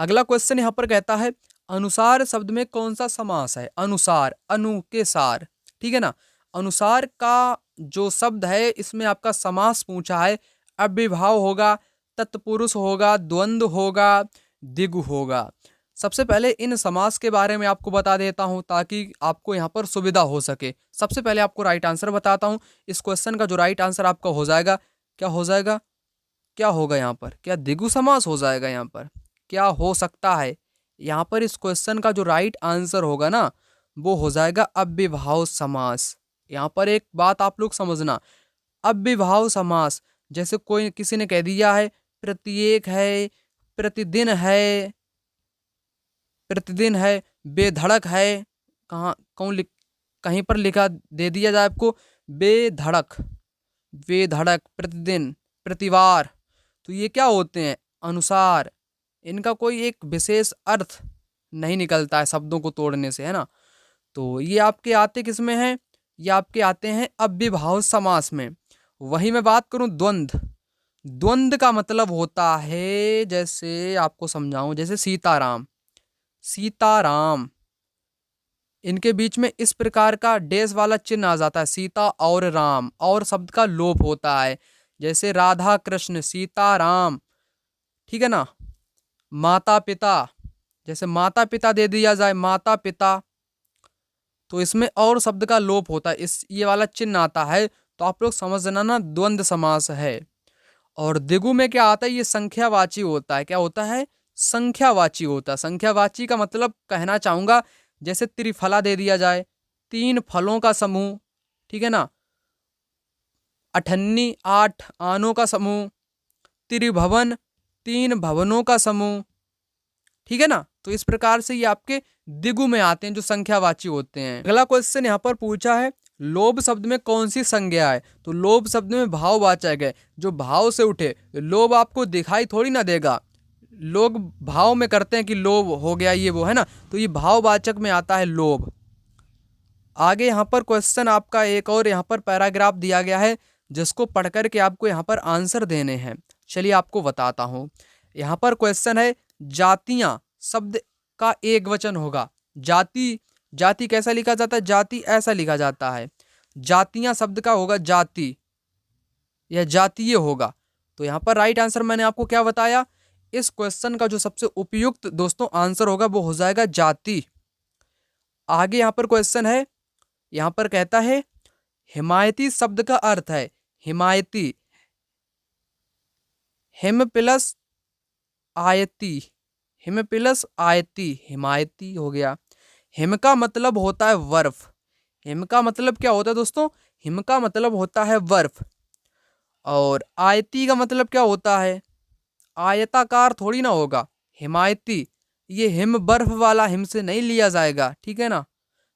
अगला क्वेश्चन यहाँ पर कहता है अनुसार शब्द में कौन सा समास है। अनुसार, अनु के सार, ठीक है ना। अनुसार का जो शब्द है इसमें आपका समास पूछा है। अव्ययभाव होगा, तत्पुरुष होगा, द्वंद्व होगा, द्विगु होगा। सबसे पहले इन समास के बारे में आपको बता देता हूं ताकि आपको यहाँ पर सुविधा हो सके। सबसे पहले आपको राइट आंसर बताता हूं। इस क्वेश्चन का जो राइट आंसर आपका हो जाएगा, क्या हो जाएगा, क्या होगा यहाँ पर, क्या द्विगु समास हो जाएगा यहाँ पर, क्या हो सकता है यहाँ पर। इस क्वेश्चन का जो राइट आंसर होगा ना वो हो जाएगा अव्ययभाव समास। यहाँ पर एक बात आप लोग समझना, अव्ययभाव समास, जैसे कोई किसी ने कह दिया है प्रत्येक है, प्रतिदिन है, प्रतिदिन है, बेधड़क है, कहाँ कहीं पर लिखा दे दिया जाए आपको बेधड़क, बेधड़क, प्रतिदिन, प्रतिवार, तो ये क्या होते हैं, अनुसार। इनका कोई एक विशेष अर्थ नहीं निकलता है शब्दों को तोड़ने से, है ना। तो ये आपके आते किस में हैं, ये आपके आते हैं अव्ययभाव समास में। वही मैं बात करूं द्वंद्व, द्वंद्व का मतलब होता है, जैसे आपको समझाऊं, जैसे सीताराम, सीताराम, इनके बीच में इस प्रकार का डैश वाला चिन्ह आ जाता है, सीता और राम, और शब्द का लोप होता है। जैसे राधा कृष्ण, सीताराम, ठीक है ना। माता पिता, जैसे माता पिता दे दिया जाए, माता पिता, तो इसमें और शब्द का लोप होता है, इस ये वाला चिन्ह आता है, तो आप लोग समझना ना द्वंद्व समास है। और द्विगु में क्या आता है, ये संख्यावाची होता है। क्या होता है, संख्यावाची होता है। संख्यावाची का मतलब कहना चाहूंगा, जैसे त्रिफला दे दिया जाए, तीन फलों का समूह, ठीक है ना। अठन्नी, आठ आनों का समूह। त्रिभवन, तीन भवनों का समूह, ठीक है ना। तो इस प्रकार से ये आपके द्विगु में आते हैं जो संख्यावाची होते हैं। अगला क्वेश्चन यहाँ पर पूछा है लोभ शब्द में कौन सी संज्ञा है। तो लोभ शब्द में भाववाचक है, जो भाव से उठे। लोभ आपको दिखाई थोड़ी ना देगा, लोग भाव में करते हैं कि लोभ हो गया ये वो, है ना। तो ये भाववाचक में आता है लोभ। आगे यहाँ पर क्वेश्चन आपका एक और यहाँ पर पैराग्राफ दिया गया है, जिसको पढ़ करके आपको यहाँ पर आंसर देने हैं। चलिए आपको बताता हूँ। यहाँ पर क्वेश्चन है जातियाँ शब्द का एक वचन होगा। जाति, जाति कैसा लिखा जाता है, जाति ऐसा लिखा जाता है। जातियाँ शब्द का होगा जाति, यह जातीय होगा। तो यहाँ पर राइट आंसर मैंने आपको क्या बताया, इस क्वेश्चन का जो सबसे उपयुक्त दोस्तों आंसर होगा वो हो जाएगा जाति। आगे यहाँ पर क्वेश्चन है, यहाँ पर कहता है हिमायती शब्द का अर्थ है हिमायती, हिम प्लस आयती, हिम प्लस आयती, हिमायती हो गया। हिम का मतलब होता है बर्फ। हिम का मतलब क्या होता है दोस्तों, हिम का मतलब होता है बर्फ। और आयती का मतलब क्या होता है, आयताकार थोड़ी ना होगा। हिमायती, ये हिम बर्फ वाला हिम से नहीं लिया जाएगा, ठीक है ना।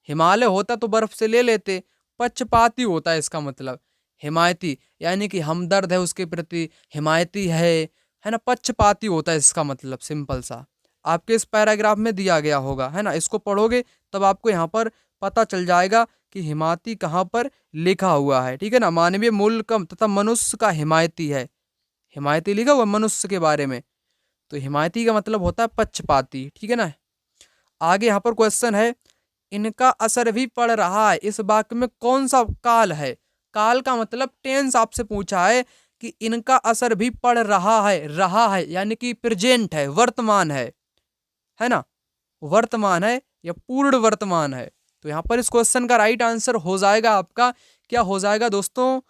हिमालय होता तो बर्फ से ले लेते। पक्षपाती होता है इसका मतलब हिमायती, यानी कि हमदर्द है उसके प्रति, हिमायती है ना। पक्षपाती होता है इसका मतलब, सिंपल सा आपके इस पैराग्राफ में दिया गया होगा, है ना। इसको पढ़ोगे तब आपको यहाँ पर पता चल जाएगा कि हिमायती कहाँ पर लिखा हुआ है, ठीक है ना। मानवीय मूल्य का तथा मनुष्य का हिमायती है, हिमायती लिखा हुआ मनुष्य के बारे में। तो हिमायती का मतलब होता है पक्षपाती, ठीक है ना। आगे यहाँ पर क्वेश्चन है इनका असर भी पड़ रहा है, इस वाक्य में कौन सा काल है। काल का मतलब टेंस आपसे पूछा है कि इनका असर भी पड़ रहा है यानी कि प्रेजेंट है, वर्तमान है ना। वर्तमान है या पूर्ण वर्तमान है। तो यहाँ पर इस क्वेश्चन का राइट आंसर हो जाएगा आपका, क्या हो जाएगा दोस्तों,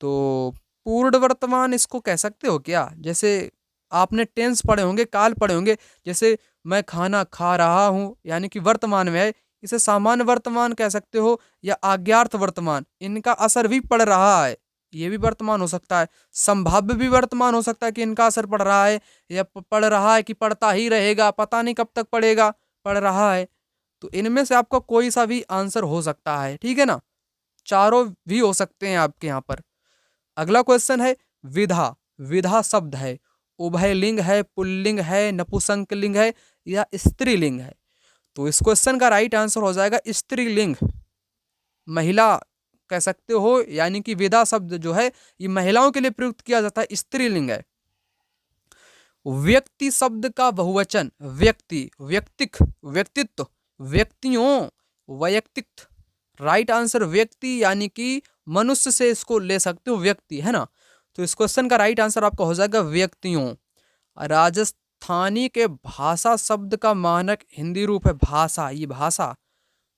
तो पूर्ण वर्तमान इसको कह सकते हो क्या। जैसे आपने टेंस पढ़े होंगे, काल पढ़े होंगे, जैसे मैं खाना खा रहा हूँ यानी कि वर्तमान में है, इसे सामान्य वर्तमान कह सकते हो या आज्ञार्थ वर्तमान। इनका असर भी पड़ रहा है, ये भी वर्तमान हो सकता है। संभाव्य भी वर्तमान हो सकता है कि इनका असर पड़ रहा है या पड़ रहा है कि पड़ता ही रहेगा, पता नहीं कब तक पड़ेगा, पड़ रहा है। तो इनमें से आपका कोई सा भी आंसर हो सकता है, ठीक है ना। चारों भी हो सकते हैं आपके यहाँ पर। अगला क्वेश्चन है विधा, विधा शब्द है उभयलिंग है, पुल्लिंग है, नपुंसकलिंग है या स्त्रीलिंग है। तो इस क्वेश्चन का राइट आंसर हो जाएगा स्त्रीलिंग, महिला कह सकते हो, यानी कि विधा शब्द जो है ये महिलाओं के लिए प्रयुक्त किया जाता है, स्त्रीलिंग है। व्यक्ति शब्द का बहुवचन व्यक्ति, व्यक्तिक, व्यक्तित्व, व्यक्तियों, वैयक्तिक। राइट आंसर व्यक्ति, यानी कि मनुष्य से इसको ले सकते हो, व्यक्ति, है ना। तो इस क्वेश्चन का राइट आंसर आपका हो जाएगा व्यक्तियों। राजस्थानी के भाषा शब्द का मानक हिंदी रूप है भाषा। ये भाषा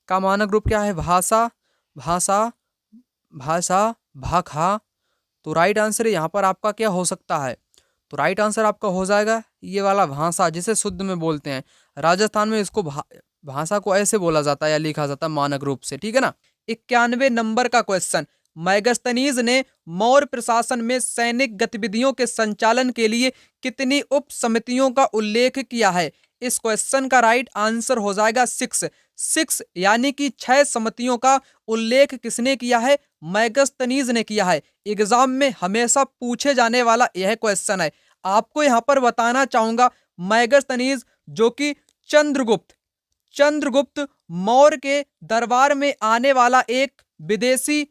का मानक रूप क्या है? भाषा, भाषा, भाषा, भाखा। तो राइट आंसर यहाँ पर आपका क्या हो सकता है? तो राइट आंसर आपका हो जाएगा ये वाला भाषा, जिसे शुद्ध में बोलते हैं। राजस्थान में इसको भाषा को ऐसे बोला जाता है या लिखा जाता है मानक रूप से, ठीक है ना। 91 नंबर का क्वेश्चन, मैगस्थनीज ने मौर्य प्रशासन में सैनिक गतिविधियों के संचालन के लिए कितनी उप समितियों का उल्लेख किया है? इस क्वेश्चन का राइट आंसर हो जाएगा 6 यानी कि 6 समितियों का उल्लेख किसने किया है? मैगस्थनीज ने किया है। एग्जाम में हमेशा पूछे जाने वाला यह क्वेश्चन है। आपको यहां पर बताना चाहूंगा, मैगस्थनीज जो कि चंद्रगुप्त मौर्य के दरबार में आने वाला एक विदेशी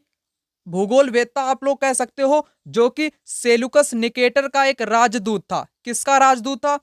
भूगोलवेत्ता आप लोग कह सकते हो, जो कि सेल्यूकस निकेटर का एक राजदूत था। किसका राजदूत था?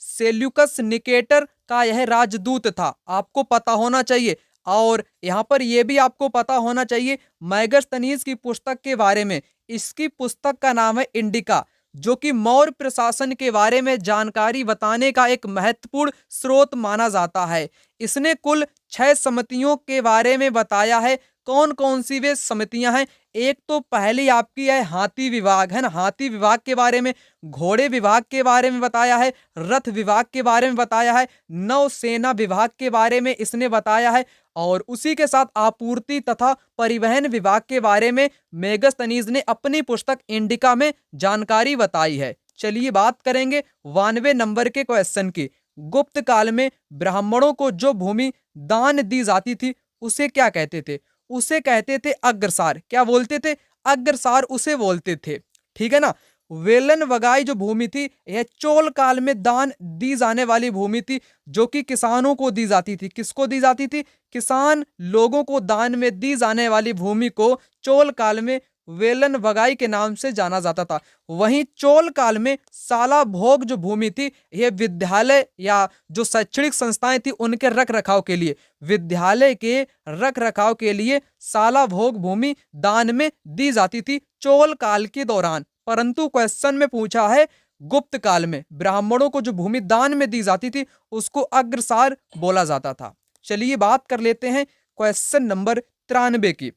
सेल्यूकस निकेटर का यह राजदूत था। आपको पता होना चाहिए। और यहां पर यह भी आपको पता होना चाहिए मैगस्थनीज की पुस्तक के बारे में। इसकी पुस्तक का नाम है इंडिका, जो कि मौर्य प्रशासन के बारे में जानकारी बताने का एक महत्वपूर्ण स्रोत माना जाता है। इसने कुल 6 समितियों के बारे में बताया है। कौन कौन सी वे समितियां हैं? एक तो पहली आपकी है हाथी विभाग, है ना। हाथी विभाग के बारे में, घोड़े विभाग के बारे में बताया है, रथ विभाग के बारे में बताया है, नौसेना विभाग के बारे में इसने बताया है, और उसी के साथ आपूर्ति तथा परिवहन विभाग के बारे में मेगस्थनीज ने अपनी पुस्तक इंडिका में जानकारी बताई है। चलिए बात करेंगे 92 नंबर के क्वेश्चन की। गुप्त काल में ब्राह्मणों को जो भूमि दान दी जाती थी उसे क्या कहते थे? उसे कहते थे अग्रसार। क्या बोलते थे? अग्रसार उसे बोलते थे, ठीक है ना। वेलन वगाई जो भूमि थी, यह चोल काल में दान दी जाने वाली भूमि थी, जो कि किसानों को दी जाती थी। किसको दी जाती थी? किसान लोगों को दान में दी जाने वाली भूमि को चोल काल में वेलन वगाई के नाम से जाना जाता था। वहीं चोल काल में साला भोग जो भूमि थी, यह विद्यालय या जो शैक्षणिक संस्थाएं थी उनके रख रखाव के लिए, विद्यालय के रख रखाव के लिए साला भोग भूमि दान में दी जाती थी चोल काल के दौरान। परंतु क्वेश्चन में पूछा है गुप्त काल में ब्राह्मणों को जो भूमि दान में दी जाती थी उसको अग्रसार बोला जाता था। चलिए बात कर लेते हैं क्वेश्चन नंबर 93 की।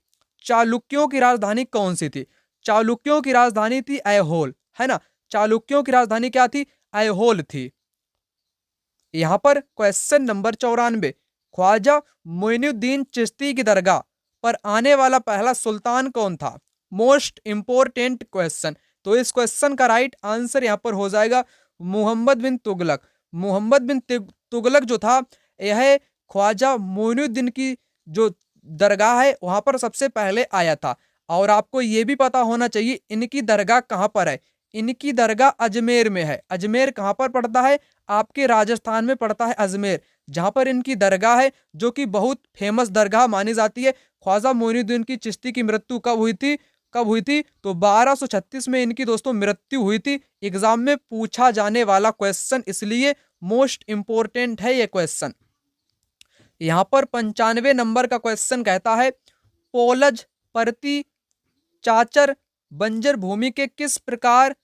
चालुक्यों की राजधानी कौन सी थी? चालुक्यों की राजधानी थी ऐहोल, है ना। चालुक्यों की राजधानी क्या थी? ऐहोल थी। यहां पर क्वेश्चन नंबर 94, ख्वाजा मोइनुद्दीन चिश्ती की दरगाह पर आने वाला पहला सुल्तान कौन था? Most important question. तो इस क्वेश्चन का राइट आंसर यहां पर हो जाएगा मोहम्मद बिन तुगलक। मोहम्मद बिन तुगलक जो था, यह ख्वाजा मोइनुद्दीन की जो दरगाह है वहां पर सबसे पहले आया था। और आपको यह भी पता होना चाहिए इनकी दरगाह कहां पर है। इनकी दरगाह अजमेर में है। अजमेर कहां पर पड़ता है? आपके राजस्थान में पड़ता है अजमेर, जहां पर इनकी दरगाह है, जो कि बहुत फेमस दरगाह मानी जाती है। ख्वाजा मोइनुद्दीन की चिश्ती की मृत्यु कब हुई थी? तो 1236 में इनकी दोस्तों मृत्यु हुई थी। एग्जाम में पूछा जाने वाला क्वेश्चन, इसलिए मोस्ट इंपोर्टेंट है ये क्वेश्चन। यहां पर 95 नंबर का क्वेश्चन कहता है, पोलज, परती, चाचर, बंजर भूमि के किस प्रकार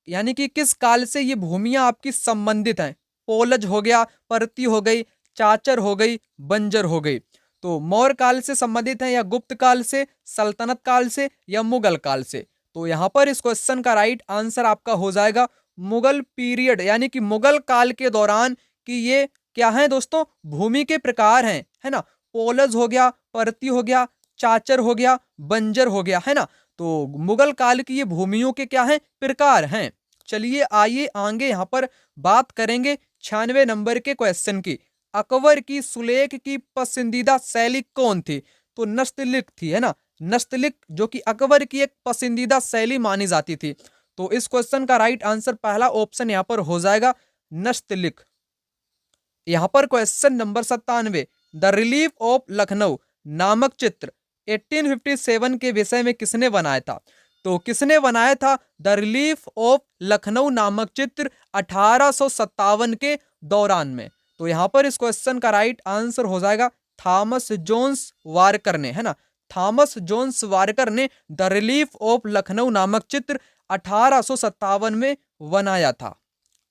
यानी कि किस काल से ये भूमियां आपकी संबंधित हैं? पोलज हो गया, परती हो गई, चाचर हो गई, बंजर हो गई। तो मौर्य काल से संबंधित है या गुप्त काल से, सल्तनत काल से या मुगल काल से? तो यहां पर इस क्वेश्चन का राइट आंसर आपका हो जाएगा मुगल पीरियड, यानी कि मुगल काल के दौरान कि ये क्या है दोस्तों? भूमि के प्रकार हैं, है ना। पोलज हो गया, परती हो गया, चाचर हो गया, बंजर हो गया, है ना। तो मुगल काल की ये भूमियों के क्या हैं? प्रकार हैं। चलिए आइए आगे यहां पर बात करेंगे 96 नंबर के क्वेश्चन की। अकबर की सुलेख की पसंदीदा शैली कौन थी? तो नस्तलिक थी, है ना। नस्तलिक जो कि अकबर की एक पसंदीदा शैली मानी जाती थी। तो इस क्वेश्चन का राइट आंसर पहला ऑप्शन यहां पर हो जाएगा नस्तलिक। यहां पर question number 97, the relief of Lucknow नामक चित्र 1857 के विषय में किसने बनाया था? तो किसने बनाया था द रिलीफ ऑफ लखनऊ नामक चित्र 1857 के दौरान में? तो यहां पर इस क्वेश्चन का राइट आंसर हो जाएगा थॉमस जोन्स वारकर ने, है ना। थॉमस जोन्स वारकर ने द रिलीफ ऑफ लखनऊ नामक चित्र 1857 में बनाया था।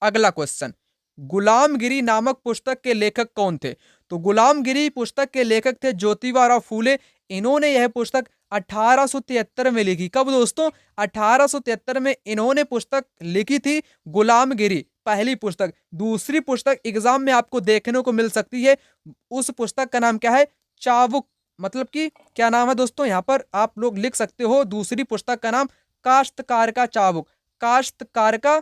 अगला क्वेश्चन, गुलामगिरी नामक पुस्तक के लेखक कौन थे? तो गुलामगिरी पुस्तक के लेखक थे ज्योतिबा फूले। इन्होंने यह पुस्तक 1873 में लिखी। कब दोस्तों? 1873 में इन्होंने पुस्तक लिखी थी गुलामगिरी, पहली पुस्तक। दूसरी पुस्तक एग्जाम में आपको देखने को मिल सकती है, उस पुस्तक का नाम क्या है? चाबुक। मतलब कि क्या नाम है दोस्तों? यहां पर आप लोग लिख सकते हो दूसरी पुस्तक का नाम काश्तकार का चाबुक। काश्तकार का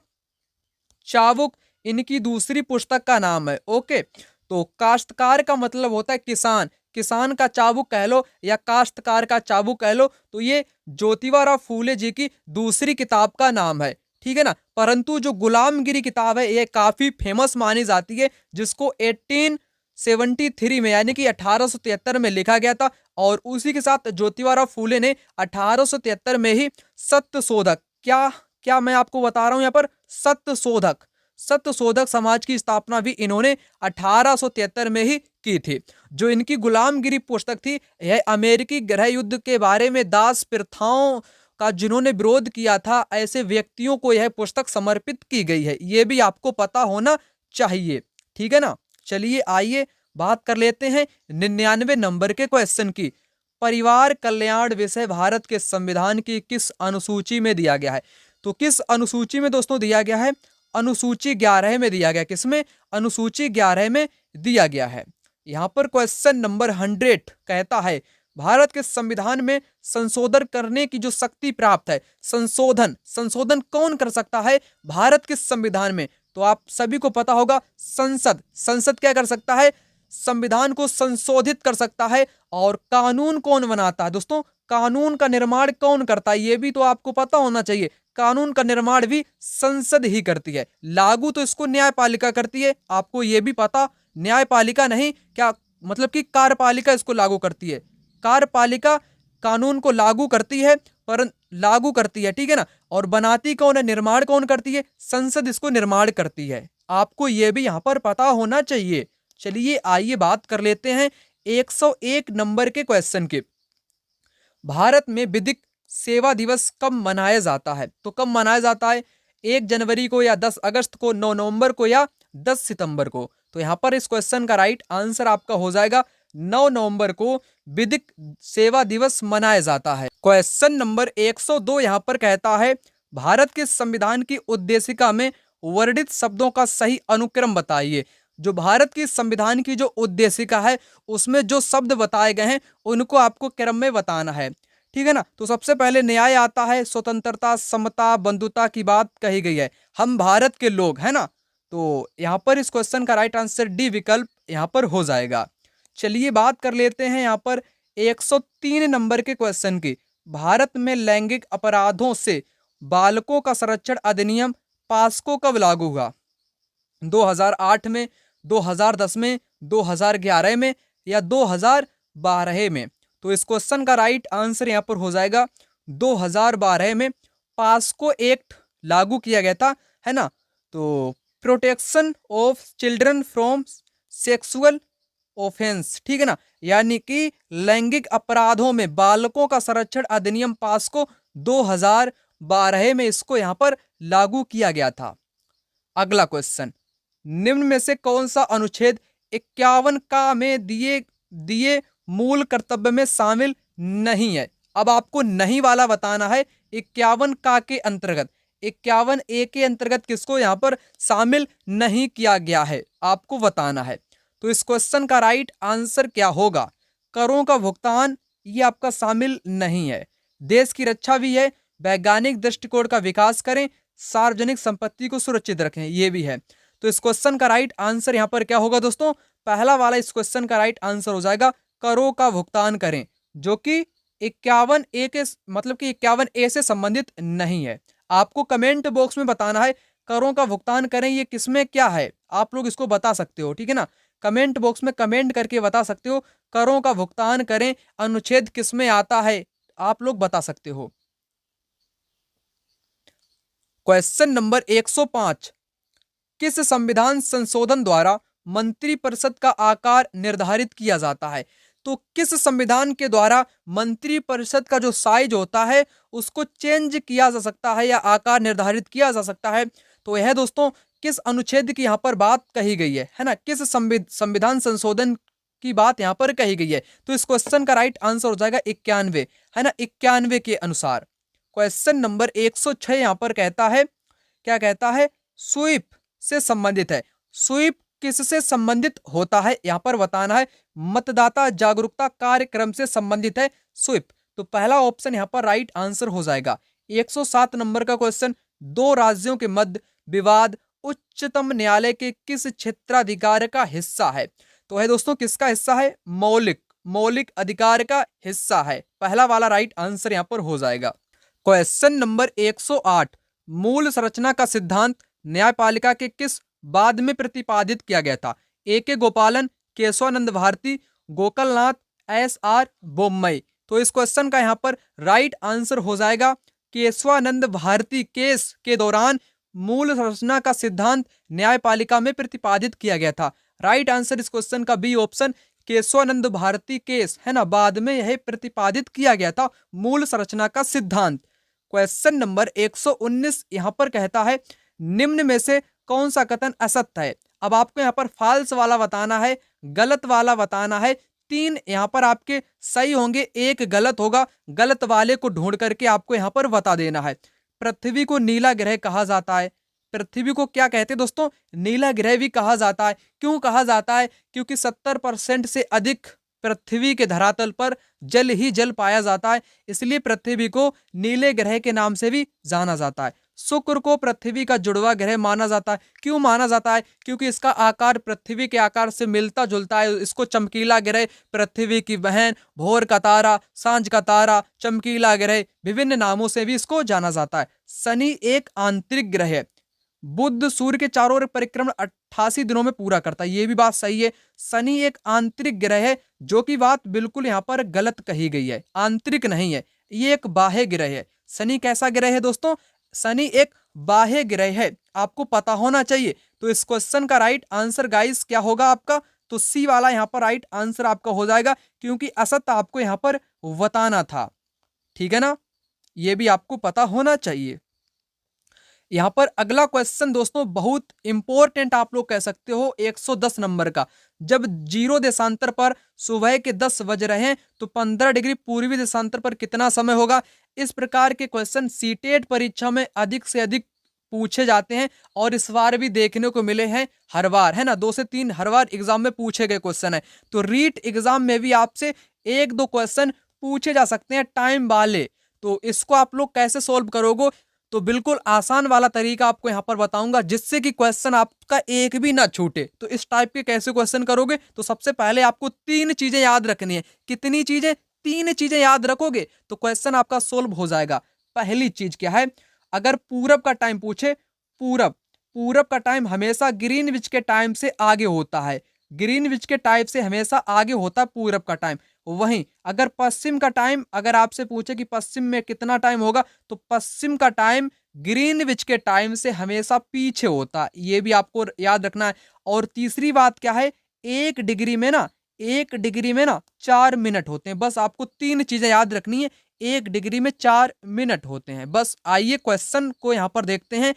चाबुक इनकी दूसरी पुस्तक का नाम है। ओके, तो काश्तकार का मतलब होता है किसान, किसान का चाबुक कह लो या काश्तकार का चाबुक कह लो, तो ये ज्योतिबा फूले जी की दूसरी किताब का नाम है, ठीक है ना। परंतु जो गुलामगिरी किताब है ये काफी फेमस मानी जाती है, जिसको 1873 में यानी कि 1873 में लिखा गया था। और उसी के साथ ज्योतिबा फूले ने 1873 में ही सत्यशोधक, क्या क्या मैं आपको बता रहा हूं यहाँ पर, सत्यशोधक, सत्यशोधक समाज की स्थापना भी इन्होंने 1873 में ही की थी। जो इनकी गुलामगिरी पुस्तक थी, यह अमेरिकी गृह युद्ध के बारे में दास प्रथाओं का जिन्होंने विरोध किया था, ऐसे व्यक्तियों को यह पुस्तक समर्पित की गई है। यह भी आपको पता होना चाहिए, ठीक है ना। चलिए आइए बात कर लेते हैं 99 नंबर के क्वेश्चन की। परिवार कल्याण विषय भारत के संविधान की किस अनुसूची में दिया गया है? तो किस अनुसूची में दोस्तों दिया गया है? अनुसूची 11 में दिया गया। किसमें? अनुसूची 11 में दिया गया है। यहां पर क्वेश्चन नंबर 100 कहता है भारत के संविधान में संशोधन करने की जो शक्ति प्राप्त है, संशोधन, संशोधन कौन कर सकता है भारत के संविधान में? तो आप सभी को पता होगा, संसद। संसद क्या कर सकता है? संविधान को संशोधित कर सकता है। और कानून कौन बनाता है दोस्तों? कानून का निर्माण कौन करता है? यह भी तो आपको पता होना चाहिए। कानून का निर्माण भी संसद ही करती है, लागू तो इसको न्यायपालिका करती है। आपको यह भी पता, न्यायपालिका नहीं, क्या मतलब कि कार्यपालिका इसको लागू करती है। कार्यपालिका कानून को लागू करती है, पर लागू करती है, ठीक है ना। और बनाती कौन है? निर्माण कौन करती है? संसद इसको निर्माण करती है। आपको यह भी यहां पर पता होना चाहिए। चलिए आइए बात कर लेते हैं 101 नंबर के क्वेश्चन के। भारत में विधिक सेवा दिवस कब मनाया जाता है? तो कब मनाया जाता है? 1 जनवरी को या 10 अगस्त को, 9 नवंबर को या 10 सितंबर को? तो यहां पर इस क्वेश्चन का राइट आंसर आपका हो जाएगा 9 नवंबर को विधिक सेवा दिवस मनाया जाता है। क्वेश्चन नंबर 102 यहां पर कहता है भारत के संविधान की उद्देशिका में वर्णित शब्दों का सही अनुक्रम बताइए। जो भारत की संविधान की जो उद्देशिका है, उसमें जो शब्द बताए गए हैं उनको आपको क्रम में बताना है, ठीक है ना। तो सबसे पहले न्याय आता है, स्वतंत्रता, समता, बंधुता की बात कही गई है, हम भारत के लोग, है ना। तो यहां पर इस क्वेश्चन का राइट आंसर डी विकल्प यहां पर हो जाएगा। चलिए बात कर लेते हैं यहां पर 103 नंबर के क्वेश्चन की। भारत में लैंगिक अपराधों से बालकों का संरक्षण अधिनियम पास्को कब लागू हुआ? 2008 में, 2010 में, 2011 में या 2012 में? तो इस क्वेश्चन का राइट आंसर यहां पर हो जाएगा 2012 में पास्को एक्ट लागू किया गया था, है ना। तो protection of children from sexual offence, ठीक है ना, यानी कि लैंगिक अपराधों में बालकों का संरक्षण अधिनियम पास्को 2012 में इसको यहां पर लागू किया गया था। अगला क्वेश्चन, निम्न में से कौन सा अनुच्छेद 51 का में दिए मूल कर्तव्य में शामिल नहीं है? अब आपको नहीं वाला बताना है। 51 का के अंतर्गत, 51 ए के अंतर्गत किसको यहां पर शामिल नहीं किया गया है, आपको बताना है। तो इस क्वेश्चन का राइट आंसर क्या होगा? करों का भुगतान ये आपका शामिल नहीं है। देश की रक्षा भी है, वैज्ञानिक दृष्टिकोण का विकास करें, सार्वजनिक संपत्ति को सुरक्षित रखें, ये भी है। तो इस क्वेश्चन का राइट आंसर यहां पर क्या होगा दोस्तों? पहला वाला इस क्वेश्चन का राइट आंसर हो जाएगा करों का भुगतान करें, जो कि 51 ए के मतलब कि 51 ए से संबंधित नहीं है। आपको कमेंट बॉक्स में बताना है करों का भुगतान करें ये किसमें क्या है, आप लोग इसको बता सकते हो, ठीक है ना। कमेंट बॉक्स में कमेंट करके बता सकते हो करों का भुगतान करें अनुच्छेद किसमें आता है, आप लोग बता सकते हो। क्वेश्चन नंबर 105, किस संविधान संशोधन द्वारा मंत्रिपरिषद का आकार निर्धारित किया जाता है? तो किस संविधान के द्वारा मंत्रिपरिषद का जो साइज होता है उसको चेंज किया जा सकता है या आकार निर्धारित किया जा सकता है? तो यह दोस्तों किस अनुच्छेद की यहाँ पर बात कही गई है ना? किस संविधान संशोधन की बात यहाँ पर कही गई है? तो इस क्वेश्चन का राइट आंसर हो जाएगा 91, है ना, 91 के अनुसार। क्वेश्चन नंबर 106 यहाँ पर कहता है, क्या कहता है? स्वीप से संबंधित है। स्वीप किससे संबंधित होता है यहाँ पर बताना है। मतदाता जागरूकता कार्यक्रम से संबंधित है स्वीप। तो पहला ऑप्शन यहाँ पर राइट आंसर हो जाएगा। 107 नंबर का क्वेश्चन, दो राज्यों के मध्य विवाद उच्चतम न्यायालय के किस क्षेत्राधिकार का हिस्सा है? तो है दोस्तों किसका हिस्सा है? मौलिक अधिकार का हिस्सा है। पहला वाला राइट आंसर यहाँ पर हो जाएगा। क्वेश्चन नंबर 108, मूल संरचना का सिद्धांत न्यायपालिका के किस बाद में प्रतिपादित किया गया था? A.K. गोपालन, केशवानंद भारती, गोकलनाथ, S.R. बोम्मई। तो इस क्वेश्चन का यहाँ पर राइट आंसर हो जाएगा केशवानंद भारती केस के दौरान मूल संरचना का सिद्धांत न्यायपालिका में प्रतिपादित किया गया था। राइट आंसर इस क्वेश्चन का B option, Keshavananda Bharati case, है ना, बाद में यह प्रतिपादित किया गया था मूल संरचना का सिद्धांत। क्वेश्चन नंबर 119 यहाँ पर कहता है, निम्न में से कौन सा कथन असत्य है? अब आपको यहाँ पर फॉल्स वाला बताना है, गलत वाला बताना है। 3 यहाँ पर आपके सही होंगे, 1 गलत होगा। गलत वाले को ढूंढ करके आपको यहाँ पर बता देना है। पृथ्वी को नीला ग्रह कहा जाता है। पृथ्वी को क्या कहते हैं दोस्तों? नीला ग्रह भी कहा जाता है। क्यों कहा जाता है? क्योंकि 70% से अधिक पृथ्वी के धरातल पर जल ही जल पाया जाता है, इसलिए पृथ्वी को नीले ग्रह के नाम से भी जाना जाता है। शुक्र को पृथ्वी का जुड़वा ग्रह माना जाता है। क्यों माना जाता है? क्योंकि इसका आकार पृथ्वी के आकार से मिलता जुलता है। इसको चमकीला ग्रह, पृथ्वी की बहन, भोर का तारा, सांझ का तारा, चमकीला ग्रह, विभिन्न नामों से भी इसको जाना जाता है। शनि एक आंतरिक ग्रह है। बुध सूर्य के चारों ओर परिक्रमण 88 दिनों में पूरा करता है, ये भी बात सही है। शनि एक आंतरिक ग्रह है, जो कि बात बिल्कुल यहाँ पर गलत कही गई है। आंतरिक नहीं है, ये एक बाह्य ग्रह है। शनि कैसा ग्रह है दोस्तों? शनि एक बाह्य ग्रह है, आपको पता होना चाहिए। तो इस क्वेश्चन का राइट आंसर गाइस क्या होगा आपका? तो सी वाला यहाँ पर राइट आंसर आपका हो जाएगा, क्योंकि असत्य आपको यहाँ पर बताना था। ठीक है ना, ये भी आपको पता होना चाहिए। यहाँ पर अगला क्वेश्चन दोस्तों बहुत इंपॉर्टेंट आप लोग कह सकते हो, 110 नंबर का। जब 0 देशांतर पर सुबह के 10 बज रहे हैं तो 15 डिग्री पूर्वी देशांतर पर कितना समय होगा? इस प्रकार के क्वेश्चन सीटेट परीक्षा में अधिक से अधिक पूछे जाते हैं और इस बार भी देखने को मिले हैं हर बार, है ना। 2 से 3 हर बार एग्जाम में पूछे गए क्वेश्चन है। तो रीट एग्जाम में भी आपसे 1-2 क्वेश्चन पूछे जा सकते हैं टाइम वाले। तो इसको आप लोग कैसे सोल्व करोगे? तो बिल्कुल आसान वाला तरीका आपको यहाँ पर बताऊंगा, जिससे कि क्वेश्चन आपका एक भी ना छूटे। तो इस टाइप के कैसे क्वेश्चन करोगे? तो सबसे पहले आपको 3 चीजें याद रखनी है। कितनी चीजें? 3 चीजें याद रखोगे तो क्वेश्चन आपका सोल्व हो जाएगा। पहली चीज क्या है? अगर पूरब का टाइम पूछे, पूरब का टाइम हमेशा ग्रीनविच के टाइम से आगे होता है। ग्रीनविच के टाइम से हमेशा आगे होता है पूरब का टाइम। वहीं अगर पश्चिम का टाइम अगर आपसे पूछे कि पश्चिम में कितना टाइम होगा, तो पश्चिम का टाइम ग्रीनविच के टाइम से हमेशा पीछे होता है, ये भी आपको याद रखना है। और तीसरी बात क्या है? 1 डिग्री में ना 4 मिनट होते हैं। बस आपको 3 चीजें याद रखनी है। 1 डिग्री में 4 मिनट होते हैं बस। आइए क्वेश्चन को यहाँ पर देखते हैं।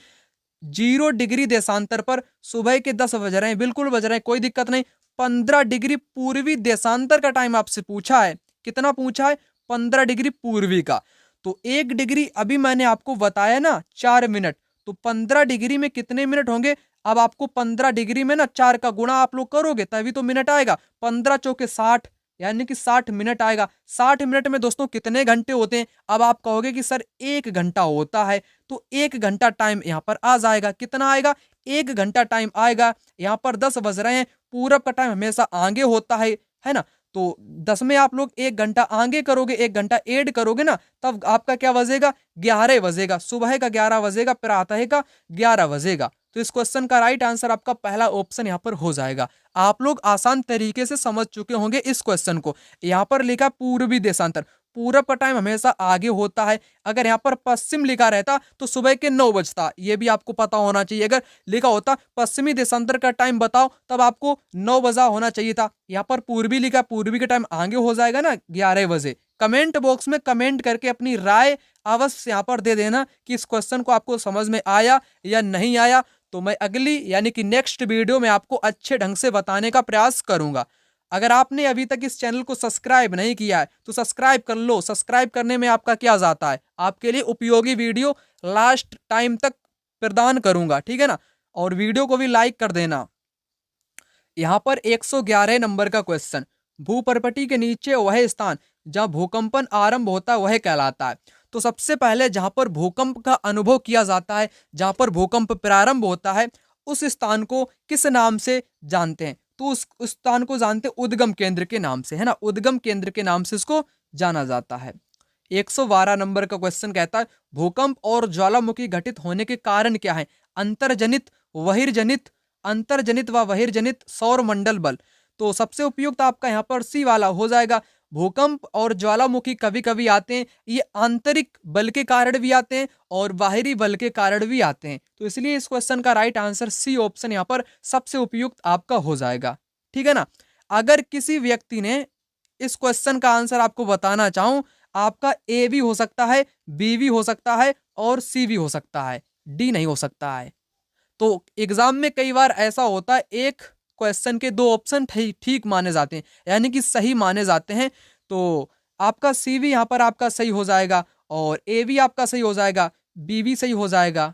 0 डिग्री देशांतर पर सुबह के 10 बज रहे हैं, बिल्कुल बज रहे हैं, कोई दिक्कत नहीं। 15 डिग्री पूर्वी देशांतर का टाइम आपसे पूछा है। कितना पूछा है? 15 डिग्री पूर्वी का। तो 1 डिग्री अभी मैंने आपको बताया ना 4 मिनट, तो 15 डिग्री में कितने मिनट होंगे? अब आपको 15 डिग्री में ना 4 का गुणा आप लोग करोगे तभी तो मिनट आएगा। 15 चौके 60, यानी कि 60 मिनट आएगा। 60 मिनट में दोस्तों कितने घंटे होते हैं? अब आप कहोगे कि सर 1 घंटा होता है, तो 1 घंटा टाइम यहाँ पर आ जाएगा। कितना आएगा? 1 घंटा टाइम आएगा। यहाँ पर 10 बज रहे हैं, पूरब का टाइम हमेशा आगे होता है ना। तो 10 में आप लोग 1 घंटा आगे करोगे, 1 घंटा ऐड करोगे ना, तब आपका क्या बजेगा? 11 बजेगा। सुबह का 11 बजेगा, प्रातः का 11 बजेगा। तो इस क्वेश्चन का राइट आंसर आपका पहला ऑप्शन यहाँ पर हो जाएगा। आप लोग आसान तरीके से समझ चुके होंगे इस क्वेश्चन को। यहाँ पर लिखा पूर्वी देशांतर। पूरब का टाइम हमेशा आगे होता है। अगर यहाँ पर पश्चिम लिखा रहता तो सुबह के 9 बजता, ये भी आपको पता होना चाहिए। अगर लिखा होता पश्चिमी देशांतर का टाइम बताओ, तब आपको 9 बजा होना चाहिए था। यहाँ पर पूर्वी लिखा, पूर्वी का टाइम आगे हो जाएगा ना 11 बजे। कमेंट बॉक्स में कमेंट करके अपनी राय अवश्य यहाँ पर दे देना कि इस क्वेश्चन को आपको समझ में आया या नहीं आया। तो मैं अगली यानी कि नेक्स्ट वीडियो में आपको अच्छे ढंग से बताने का प्रयास करूंगा। अगर आपने अभी तक इस चैनल को सब्सक्राइब नहीं किया है तो सब्सक्राइब कर लो। सब्सक्राइब करने में आपका क्या जाता है, आपके लिए उपयोगी वीडियो लास्ट टाइम तक प्रदान करूंगा, ठीक है ना। और वीडियो को भी लाइक कर देना। यहाँ पर 111 नंबर का क्वेश्चन, भूपर्पटी के नीचे वह स्थान जहाँ भूकंपन आरंभ होता है वह कहलाता है। तो सबसे पहले जहाँ पर भूकंप का अनुभव किया जाता है, जहाँ पर भूकंप प्रारंभ होता है, उस स्थान को किस नाम से जानते हैं? तो उस स्थान को जानते हैं उद्गम केंद्र के नाम से, है ना। उद्गम केंद्र के नाम से इसको जाना जाता है। 112 नंबर का क्वेश्चन कहता है भूकंप और ज्वालामुखी घटित होने के कारण क्या है? अंतर्जनित, बहिर्जनित, अंतर्जनित व बहिर्जनित सौर मंडल बल। तो सबसे उपयुक्त आपका यहाँ पर सी वाला हो जाएगा। भूकंप और ज्वालामुखी कभी कभी आते हैं, ये आंतरिक बल के कारण भी आते हैं और बाहरी बल के कारण भी आते हैं। तो इसलिए इस क्वेश्चन का राइट आंसर सी ऑप्शन यहाँ पर सबसे उपयुक्त आपका हो जाएगा, ठीक है ना। अगर किसी व्यक्ति ने इस क्वेश्चन का आंसर आपको बताना चाहूं, आपका ए भी हो सकता है, बी भी हो सकता है और सी भी हो सकता है, डी नहीं हो सकता है। तो एग्जाम में कई बार ऐसा होता है, एक क्वेश्चन के 2 ऑप्शन ठीक माने जाते हैं, यानी कि सही माने जाते हैं। तो आपका सी भी यहाँ पर आपका सही हो जाएगा और ए भी आपका सही हो जाएगा, बी भी सही हो जाएगा,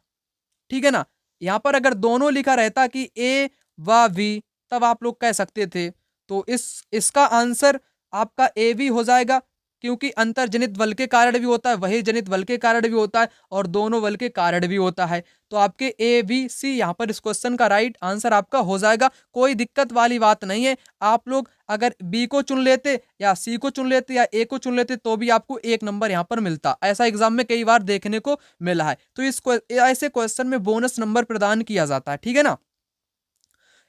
ठीक है ना। यहाँ पर अगर दोनों लिखा रहता कि ए व बी, तब आप लोग कह सकते थे। तो इसका आंसर आपका ए भी हो जाएगा, क्योंकि अंतर्जनित बल के कारण भी होता है, बहिर्जनित बल के कारण भी होता है और दोनों बल के कारण भी होता है। तो आपके ए बी सी यहाँ पर इस क्वेश्चन का राइट आंसर आपका हो जाएगा। कोई दिक्कत वाली बात नहीं है। आप लोग अगर बी को चुन लेते या सी को चुन लेते या ए को चुन लेते तो भी आपको 1 नंबर यहाँ पर मिलता। ऐसा एग्जाम में कई बार देखने को मिला है। तो ऐसे क्वेश्चन में बोनस नंबर प्रदान किया जाता है, ठीक है ना।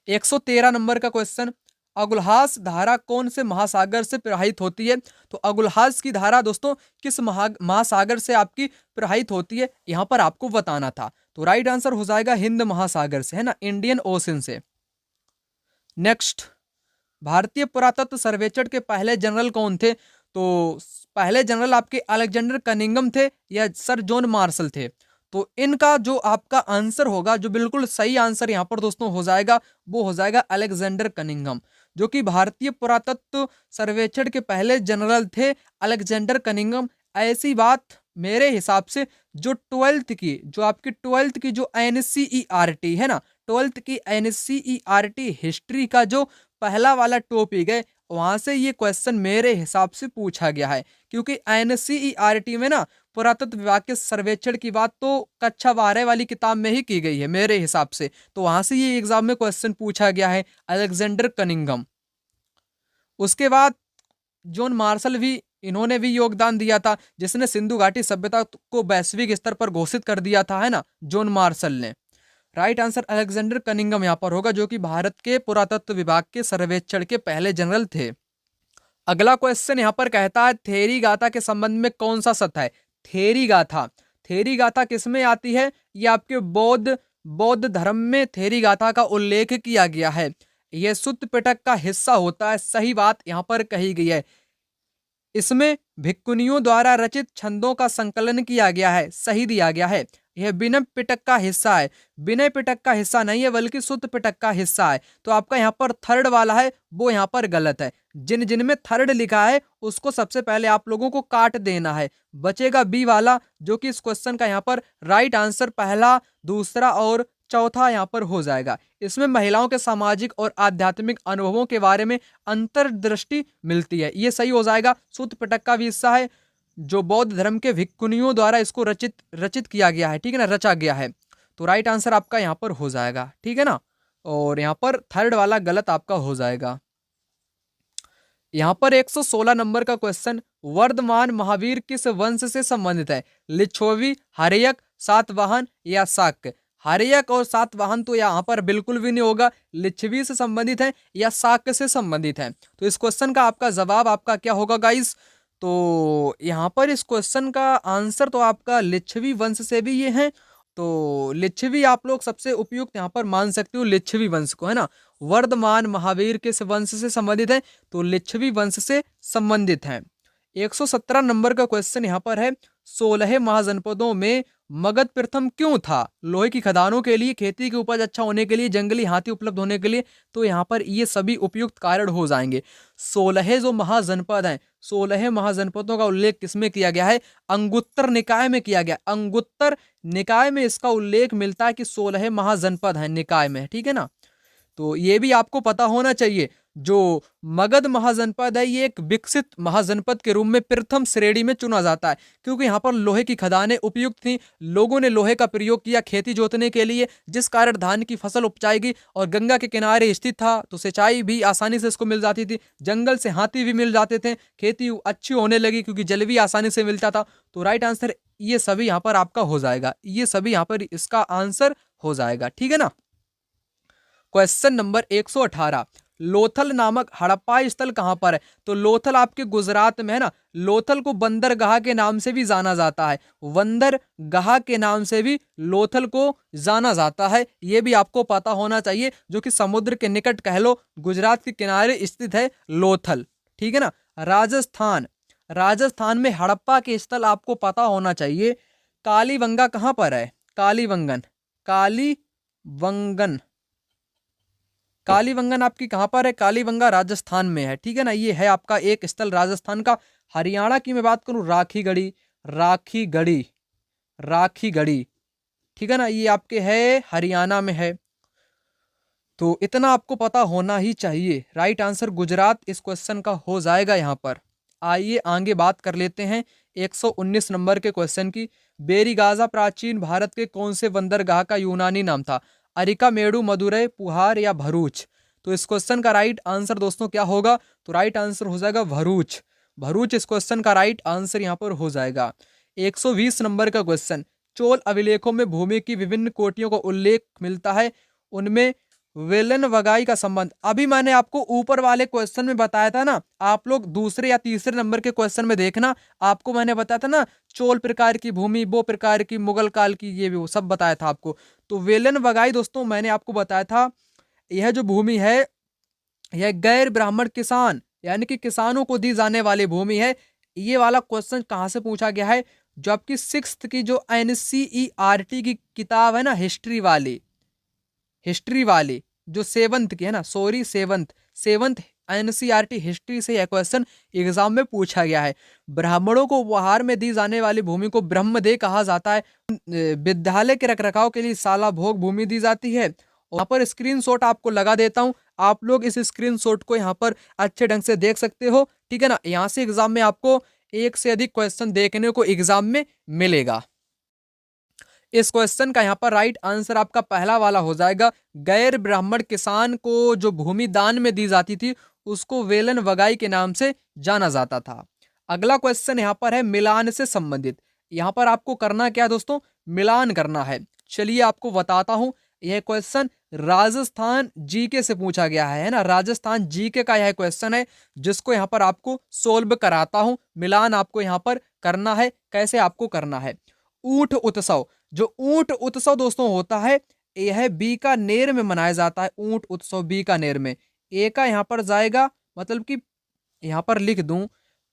113 नंबर का क्वेश्चन, अगुलहास धारा कौन से महासागर से प्रवाहित होती है? तो अगुलहास की धारा दोस्तों किस महासागर से आपकी प्रवाहित होती है, यहां पर आपको बताना था। तो राइट आंसर हो जाएगा हिंद महासागर से, है ना, इंडियन ओशन से। नेक्स्ट, भारतीय पुरातत्व सर्वेक्षण के पहले जनरल कौन थे? तो पहले जनरल आपके अलेक्जेंडर कनिंघम थे या सर जॉन मार्शल थे? तो इनका जो आपका आंसर होगा, जो बिल्कुल सही आंसर यहाँ पर दोस्तों हो जाएगा, वो हो जाएगा अलेक्जेंडर कनिंघम, जो कि भारतीय पुरातत्व सर्वेक्षण के पहले जनरल थे, अलेक्जेंडर कनिंघम। ऐसी बात मेरे हिसाब से जो 12th की, जो आपकी 12th की जो NCERT है ना, 12th की NCERT हिस्ट्री का जो पहला वाला टॉपिक है, वहां से ये क्वेश्चन मेरे हिसाब से पूछा गया है। क्योंकि NCERT में ना पुरातत्व विभाग के सर्वेक्षण की बात तो कक्षा 12 वाली किताब में ही की गई है मेरे हिसाब से। तो वहां से ये एग्जाम में क्वेश्चन पूछा गया है, अलेक्जेंडर कनिंघम। उसके बाद जॉन मार्शल भी, इन्होंने भी योगदान दिया था, जिसने सिंधु घाटी सभ्यता को वैश्विक स्तर पर घोषित कर दिया था, है ना, जॉन मार्शल ने। राइट आंसर अलेक्जेंडर कनिंघम यहाँ पर होगा, जो कि भारत के पुरातत्व विभाग के सर्वेक्षण के पहले जनरल थे। अगला क्वेश्चन यहाँ पर कहता है थेरी गाथा के संबंध में कौन सा सत्य है? थेरी गाथा, थेरी गाथा किसमें आती है? ये आपके बौद्ध धर्म में थेरी गाथा का उल्लेख किया गया है। यह सुत्त पिटक का हिस्सा होता है, सही बात यहाँ पर कही गई है। इसमें भिक्खुनियों द्वारा रचित छंदों का संकलन किया गया है, सही दिया गया है। यह विनय पिटक का हिस्सा है, विनय पिटक का हिस्सा नहीं है बल्कि सुत्त पिटक का हिस्सा है। तो आपका यहाँ पर थर्ड वाला है वो यहाँ पर गलत है। जिन में थर्ड लिखा है उसको सबसे पहले आप लोगों को काट देना है, बचेगा बी वाला, जो कि इस क्वेश्चन का यहाँ पर राइट आंसर पहला, दूसरा और चौथा यहाँ पर हो जाएगा। इसमें महिलाओं के सामाजिक और आध्यात्मिक अनुभवों के बारे में अंतर्दृष्टि मिलती है, ये सही हो जाएगा। सुत्त पिटक का भी हिस्सा है, जो बौद्ध धर्म के भिक्खुनियों द्वारा इसको रचित किया गया है, ठीक है ना, रचा गया है। तो राइट आंसर आपका यहाँ पर हो जाएगा, ठीक है ना। और यहाँ पर थर्ड वाला गलत आपका हो जाएगा। यहाँ पर 116 नंबर का क्वेश्चन, वर्धमान महावीर किस वंश से संबंधित है? लिच्छवी, हर्यक, सातवाहन या शाक्य? हर्यक और सातवाहन तो यहाँ पर बिल्कुल भी नहीं होगा, लिच्छवी से संबंधित है या शाक्य से संबंधित है। तो इस क्वेश्चन का आपका जवाब आपका क्या होगा गाइस? तो यहाँ पर इस क्वेश्चन का आंसर तो आपका लिच्छवी वंश से भी ये है। तो लिच्छवी आप लोग सबसे उपयुक्त यहाँ पर मान सकते हो लिच्छवी वंश को, है ना। वर्धमान महावीर किस वंश से संबंधित है, तो लिच्छवी वंश से संबंधित है। 117 नंबर का क्वेश्चन यहाँ पर है, 16 महाजनपदों में मगध प्रथम क्यों था? लोहे की खदानों के लिए, खेती की उपज अच्छा होने के लिए, जंगली हाथी उपलब्ध होने के लिए। तो यहाँ पर ये सभी उपयुक्त कारण हो जाएंगे। 16 जो महाजनपद हैं, 16 महाजनपदों का उल्लेख किसमें किया गया है? अंगुत्तर निकाय में किया गया। अंगुत्तर निकाय में इसका उल्लेख मिलता है कि 16 महाजनपद हैं निकाय में, ठीक है ना। तो ये भी आपको पता होना चाहिए, जो मगध महाजनपद है ये एक विकसित महाजनपद के रूप में प्रथम श्रेणी में चुना जाता है, क्योंकि यहाँ पर लोहे की खदानें उपयुक्त थी, लोगों ने लोहे का प्रयोग किया खेती जोतने के लिए, जिस कारण धान की फसल उपजाई गई, और गंगा के किनारे स्थित था तो सिंचाई भी आसानी से इसको मिल जाती थी, जंगल से हाथी भी मिल जाते थे, खेती अच्छी होने लगी क्योंकि जल भी आसानी से मिलता था। तो राइट आंसर ये सभी यहाँ पर आपका हो जाएगा, ये सभी यहाँ पर इसका आंसर हो जाएगा, ठीक है ना। क्वेश्चन नंबर 118, लोथल नामक हड़प्पा स्थल कहां पर है? तो लोथल आपके गुजरात में है ना। लोथल को बंदरगाह के नाम से भी जाना जाता है, बंदरगाह के नाम से भी लोथल को जाना जाता है, यह भी आपको पता होना चाहिए, जो कि समुद्र के निकट कह लो, गुजरात के किनारे स्थित है लोथल, ठीक है ना। राजस्थान, राजस्थान में हड़प्पा के स्थल आपको पता होना चाहिए। कालीबंगा कहां पर है? कालीबंगन, कालीबंगन, कालीबंगन आपकी कहां पर है? कालीबंगा राजस्थान में है, ठीक है ना। ये है आपका एक स्थल राजस्थान का। हरियाणा की मैं बात करूं, राखीगढ़ी, राखीगढ़ी, राखीगढ़ी, ठीक है ना, ये आपके है हरियाणा में है। तो इतना आपको पता होना ही चाहिए। राइट आंसर गुजरात इस क्वेश्चन का हो जाएगा यहाँ पर। आइए आगे बात कर लेते हैं 119 नंबर के क्वेश्चन की। बेरीगाजा प्राचीन भारत के कौन से बंदरगाह का यूनानी नाम था? अरिकामेडु, मदुरै, पुहार या भरूच? तो इस क्वेश्चन का राइट आंसर दोस्तों क्या होगा? तो राइट आंसर हो जाएगा भरूच। भरूच इस क्वेश्चन का राइट आंसर यहाँ पर हो जाएगा। 120 नंबर का क्वेश्चन, चोल अभिलेखों में भूमि की विभिन्न कोटियों का उल्लेख मिलता है, उनमें वेलन वगाई का संबंध। अभी मैंने आपको ऊपर वाले क्वेश्चन में बताया था ना, आप लोग दूसरे या तीसरे नंबर के क्वेश्चन में देखना, आपको मैंने बताया था ना, चोल प्रकार की भूमि, वो प्रकार की, मुगल काल की, ये भी वो सब बताया था आपको। तो वेलन वगाई दोस्तों मैंने आपको बताया था, यह जो भूमि है यह गैर ब्राह्मण किसान यानी कि किसानों को दी जाने वाली भूमि है। ये वाला क्वेश्चन कहाँ से पूछा गया है? जो आपकी 6th की जो NCERT की किताब है ना, हिस्ट्री वाली, हिस्ट्री वाली जो 7th की है ना, सॉरी 7th NCERT हिस्ट्री से यह क्वेश्चन एग्जाम में पूछा गया है। ब्राह्मणों को उपहार में दी जाने वाली भूमि को ब्रह्मदेह कहा जाता है। विद्यालय के रखरखाव के लिए साला भोग भूमि दी जाती है। यहाँ पर स्क्रीनशॉट आपको लगा देता हूँ, आप लोग इस स्क्रीनशॉट को यहाँ पर अच्छे ढंग से देख सकते हो, ठीक है ना। यहाँ से एग्जाम में आपको एक से अधिक क्वेश्चन देखने को एग्जाम में मिलेगा। इस क्वेश्चन का यहाँ पर राइट आंसर आपका पहला वाला हो जाएगा। गैर ब्राह्मण किसान को जो भूमि दान में दी जाती थी उसको वेलन वगाई के नाम से जाना जाता था। अगला क्वेश्चन यहाँ पर है मिलान से संबंधित। यहाँ पर आपको करना क्या दोस्तों? मिलान करना है। चलिए आपको बताता हूँ, यह क्वेश्चन राजस्थान जीके से पूछा गया है ना, राजस्थान जीके का यह क्वेश्चन है, जिसको यहाँ पर आपको सोल्व कराता हूँ। मिलान आपको यहाँ पर करना है। कैसे आपको करना है? ऊंट उत्सव, जो ऊंट उत्सव दोस्तों होता है यह बीकानेर में मनाया जाता है। ऊंट उत्सव बीकानेर में, ए का यहाँ पर जाएगा, मतलब कि यहाँ पर लिख दूं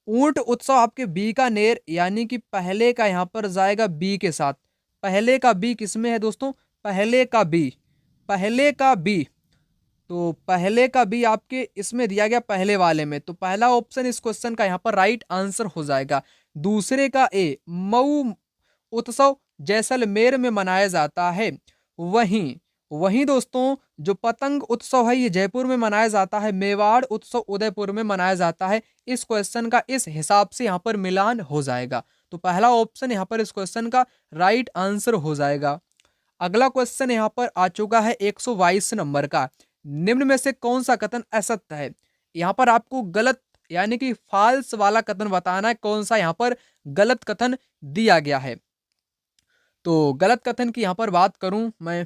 ऊंट उत्सव आपके बीकानेर, यानी कि पहले का यहाँ पर जाएगा बी के साथ। पहले का बी किसमें है दोस्तों? पहले का बी, पहले का बी, तो पहले का बी आपके इसमें दिया गया पहले वाले में, तो पहला ऑप्शन इस क्वेश्चन का यहाँ पर राइट आंसर हो जाएगा। दूसरे का ए, मऊ उत्सव जैसलमेर में मनाया जाता है। वहीं दोस्तों जो पतंग उत्सव है ये जयपुर में मनाया जाता है। मेवाड़ उत्सव उदयपुर में मनाया जाता है। इस क्वेश्चन का इस हिसाब से यहाँ पर मिलान हो जाएगा। तो पहला ऑप्शन यहाँ पर इस क्वेश्चन का राइट आंसर हो जाएगा। अगला क्वेश्चन यहाँ पर आ चुका है 122 नंबर का। निम्न में से कौन सा कथन असत्य है? यहाँ पर आपको गलत यानी कि फॉल्स वाला कथन बताना है, कौन सा यहाँ पर गलत कथन दिया गया है। तो गलत कथन की यहाँ पर बात करूं मैं,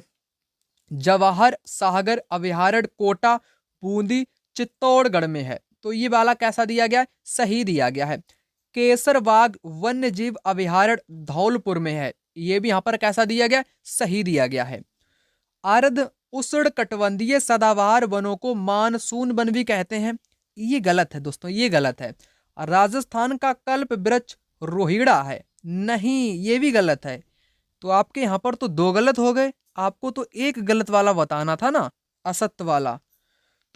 जवाहर सागर अभयारण्य कोटा बूंदी चित्तौड़गढ़ में है। तो ये वाला कैसा दिया गया है? सही दिया गया है। केसरबाग वन्य जीव अभयारण्य धौलपुर में है। ये भी यहाँ पर कैसा दिया गया, सही दिया गया है। अर्ध उष्णकटिबंधीय सदाबहार वनों को मानसून वन भी कहते हैं। ये गलत है दोस्तों, ये गलत है। राजस्थान का कल्प वृक्ष रोहिड़ा है, नहीं ये भी गलत है। तो आपके यहाँ पर तो दो गलत हो गए, आपको तो एक गलत वाला बताना था ना, असत्य वाला।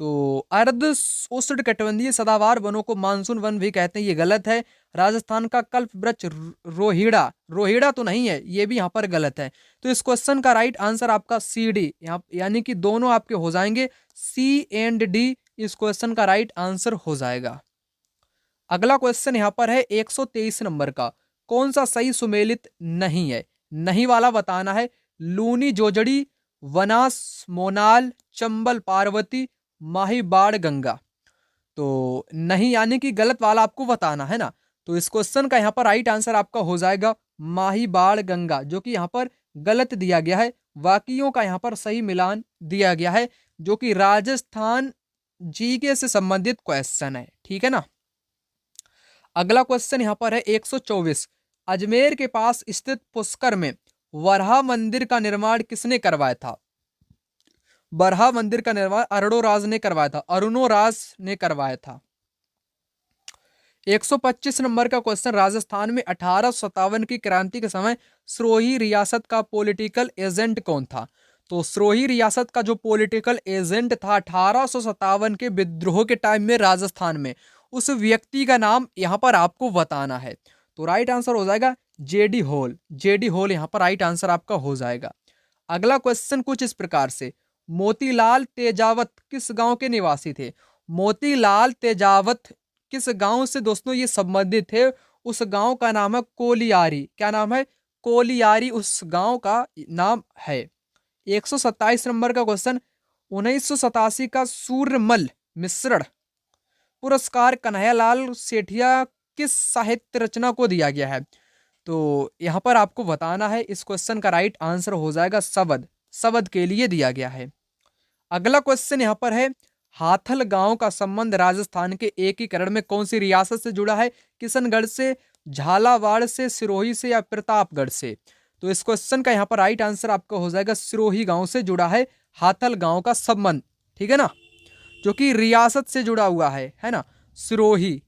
तो अर्ध उष्णकटिबंधीय सदाबहार वनों को मानसून वन भी कहते हैं, ये गलत है। राजस्थान का कल्प वृक्ष रोहिड़ा, रोहिड़ा तो नहीं है, ये भी यहाँ पर गलत है। तो इस क्वेश्चन का राइट आंसर आपका सी डी, यानी कि दोनों आपके हो जाएंगे, सी एंड डी इस क्वेश्चन का राइट आंसर हो जाएगा। अगला क्वेश्चन यहाँ पर है 123 नंबर का, कौन सा सही सुमेलित नहीं है, नहीं वाला बताना है। लूनी जोजड़ी, वनास मोनाल, चंबल पार्वती, माही बाढ़ गंगा। तो नहीं यानी कि गलत वाला आपको बताना है ना। तो इस क्वेश्चन का यहाँ पर राइट आंसर आपका हो जाएगा माही बाढ़ गंगा, जो कि यहाँ पर गलत दिया गया है। वाक्यों का यहाँ पर सही मिलान दिया गया है, जो कि राजस्थान जीके से संबंधित क्वेश्चन है, ठीक है ना। अगला क्वेश्चन यहाँ पर है 124, अजमेर के पास स्थित पुष्कर में वराह मंदिर का निर्माण किसने करवाया था। बरहा मंदिर का निर्माण अरुणोराज ने करवाया था, अरुणोराज ने करवाया था। 125 नंबर का क्वेश्चन, राजस्थान में 1857 की क्रांति के समय सिरोही रियासत का पॉलिटिकल एजेंट कौन था। तो सिरोही रियासत का जो पॉलिटिकल एजेंट था 1857 के विद्रोह के टाइम में राजस्थान में, उस व्यक्ति का नाम यहाँ पर आपको बताना है। तो राइट आंसर हो जाएगा जेडी होल, जेडी होल यहाँ पर राइट आंसर आपका हो जाएगा। अगला क्वेश्चन कुछ इस प्रकार से, मोतीलाल तेजावत किस गांव के निवासी थे। मोतीलाल तेजावत किस गांव से दोस्तों ये संबंधित थे, उस गांव का नाम है कोलियारी। क्या नाम है, कोलियारी उस गांव का नाम है। 127 नंबर का क्वेश्चन, 1987 का सूर्यमल मिश्रण पुरस्कार कन्हैयालाल सेठिया किस साहित्य रचना को दिया गया है। तो यहाँ पर आपको बताना है, इस क्वेश्चन का राइट आंसर हो जाएगा शबद, शबद के लिए दिया गया है। अगला क्वेश्चन यहाँ पर है, हाथल गांव का संबंध राजस्थान के एकीकरण में कौन सी रियासत से जुड़ा है। किशनगढ़ से, झालावाड़ से, सिरोही से या प्रतापगढ़ से। तो इस क्वेश्चन का यहाँ पर राइट आंसर आपका हो जाएगा सिरोही गांव से जुड़ा है हाथल गांव का संबंध, ठीक है ना, जो कि रियासत से जुड़ा हुआ है ना, सिरोही।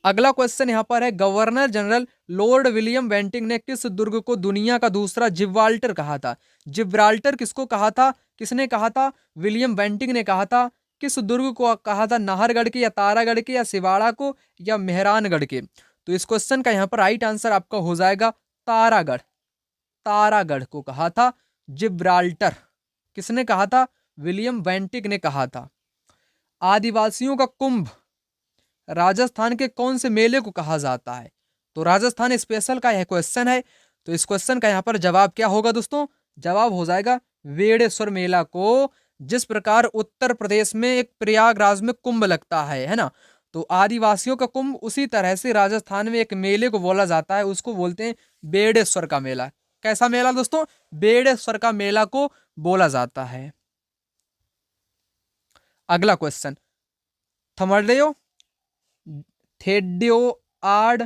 अगला क्वेश्चन यहाँ पर है, governor general Lord William Bentinck ने किस दुर्ग को दुनिया का दूसरा जिब्राल्टर कहा था। जिब्राल्टर किसको कहा था, किसने कहा था, विलियम बेंटिंक ने कहा था। किस दुर्ग को कहा था, नाहरगढ़ के या तारागढ़ के या सिवाड़ा को या मेहरानगढ़ के। तो इस क्वेश्चन का यहाँ पर राइट आंसर आपका हो जाएगा तारागढ़, तारागढ़ को कहा था जिब्राल्टर। किसने कहा था, विलियम बेंटिंक ने कहा था। आदिवासियों का कुंभ राजस्थान के कौन से मेले को कहा जाता है। तो राजस्थान स्पेशल का यह क्वेश्चन है। तो इस क्वेश्चन का यहाँ पर जवाब क्या होगा दोस्तों, जवाब हो जाएगा वेड़ेश्वर मेला को। जिस प्रकार उत्तर प्रदेश में एक प्रयागराज में कुंभ लगता है ना, तो आदिवासियों का कुंभ, उसी तरह से राजस्थान में एक मेले को बोला जाता है, उसको बोलते हैं बेड़ेश्वर का मेला। कैसा मेला दोस्तों, बेड़ेश्वर का मेला को बोला जाता है। अगला क्वेश्चन, थमरडेयो थेड्योआड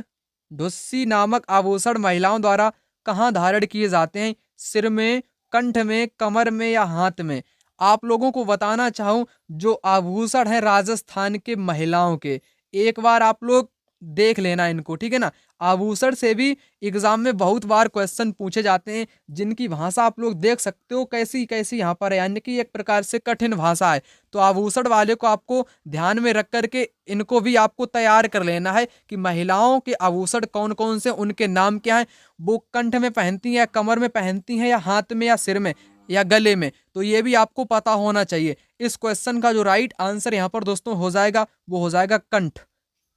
धुस्सी नामक आभूषण महिलाओं द्वारा कहाँ धारण किए जाते हैं, सिर में, कंठ में, कमर में या हाथ में। आप लोगों को बताना चाहूं, जो आभूषण है राजस्थान के महिलाओं के, एक बार आप लोग देख लेना इनको, ठीक है ना। आभूषण से भी एग्जाम में बहुत बार क्वेश्चन पूछे जाते हैं, जिनकी भाषा आप लोग देख सकते हो कैसी कैसी यहाँ पर है, यानी कि एक प्रकार से कठिन भाषा है। तो आभूषण वाले को आपको ध्यान में रख करके इनको भी आपको तैयार कर लेना है कि महिलाओं के आभूषण कौन कौन से, उनके नाम क्या है, वो कंठ में पहनती हैं, कमर में पहनती हैं, या हाथ में, या सिर में, या गले में। तो ये भी आपको पता होना चाहिए। इस क्वेश्चन का जो राइट आंसर यहाँ पर दोस्तों हो जाएगा, वो हो जाएगा कंठ।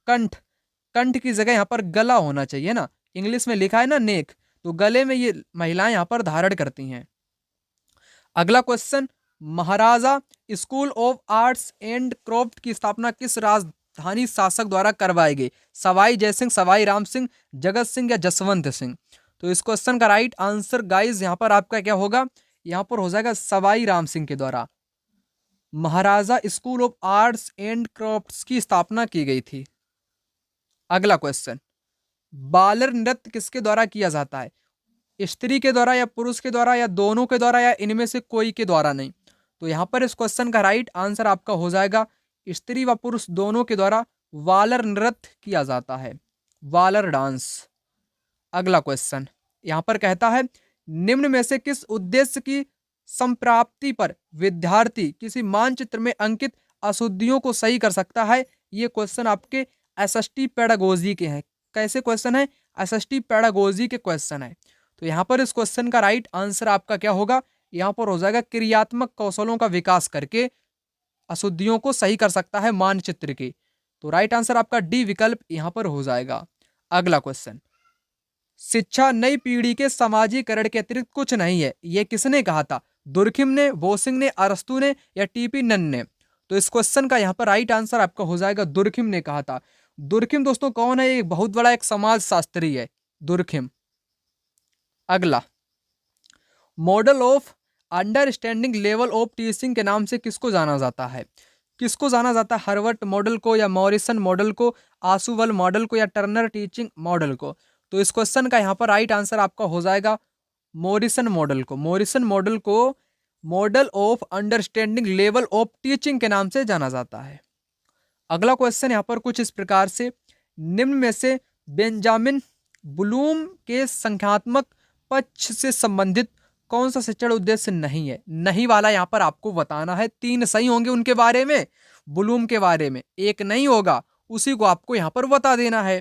कंठ, कंठ की जगह यहाँ पर गला होना चाहिए ना, इंग्लिश में लिखा है ना नेक, तो गले में ये महिलाएं यहाँ पर धारण करती हैं। अगला question, Maharaja school of arts and craft की स्थापना किस राजधानी शासक द्वारा करवाई गई। सवाई जयसिंह, सवाई राम सिंह, जगत सिंह या जसवंत सिंह। तो इस क्वेश्चन का राइट आंसर गाइज यहाँ पर आपका क्या होगा, यहाँ पर हो जाएगा सवाई राम सिंह के द्वारा Maharaja school of arts and crafts की स्थापना की गई थी। अगला क्वेश्चन, बालर नृत्य किसके द्वारा किया जाता है? स्त्री के द्वारा या पुरुष के द्वारा या दोनों के द्वारा या इनमें से कोई के द्वारा नहीं। तो यहाँ पर इस क्वेश्चन का राइट आंसर आपका हो जाएगा स्त्री व पुरुष दोनों के द्वारा बालर नृत्य किया जाता है, बालर डांस। अगला क्वेश्चन यहाँ पर कहता है, निम्न में से किस उद्देश्य की संप्राप्ति पर विद्यार्थी किसी मानचित्र में अंकित अशुद्धियों को सही कर सकता है? ये क्वेश्चन आपके एसएसटी पेडागोजी के हैं। कैसे क्वेश्चन है? एसएसटी पेडागोजी के क्वेश्चन है। तो यहाँ पर इस क्वेश्चन का राइट आंसर आपका क्या होगा? यहाँ पर हो जाएगा क्रियात्मक कौशलों का विकास करके अशुद्धियों को सही कर सकता है मानचित्र के। तो राइट आंसर आपका डी विकल्प यहाँ पर हो जाएगा। अगला क्वेश्चन, शिक्षा नई पीढ़ी के समाजीकरण के अतिरिक्त कुछ नहीं है, ये किसने कहा था? दुर्खिम ने, बोसिंग ने, अरस्तू ने या टीपी नन ने? तो इस क्वेश्चन का यहाँ पर राइट आंसर आपका हो जाएगा दुर्खिम ने कहा था। दुर्खिम दोस्तों कौन है? एक बहुत बड़ा एक समाज शास्त्री है दुर्खिम। अगला, model of understanding level of teaching के नाम से किसको जाना जाता है? किसको जाना जाता है? हार्वर्ड मॉडल को या मॉरिसन मॉडल को, आशुवल मॉडल को या टर्नर टीचिंग मॉडल को? तो इस क्वेश्चन का यहाँ पर राइट आंसर आपका हो जाएगा मॉरिसन मॉडल को। मॉरिसन मॉडल को model of understanding level of teaching के नाम से जाना जाता है। अगला क्वेश्चन यहाँ पर कुछ इस प्रकार से, निम्न में से बेंजामिन ब्लूम के संख्यात्मक पक्ष से संबंधित कौन सा शिक्षण उद्देश्य नहीं है? नहीं वाला यहाँ पर आपको बताना है। 3 सही होंगे उनके बारे में, ब्लूम के बारे में, एक नहीं होगा, उसी को आपको यहाँ पर बता देना है,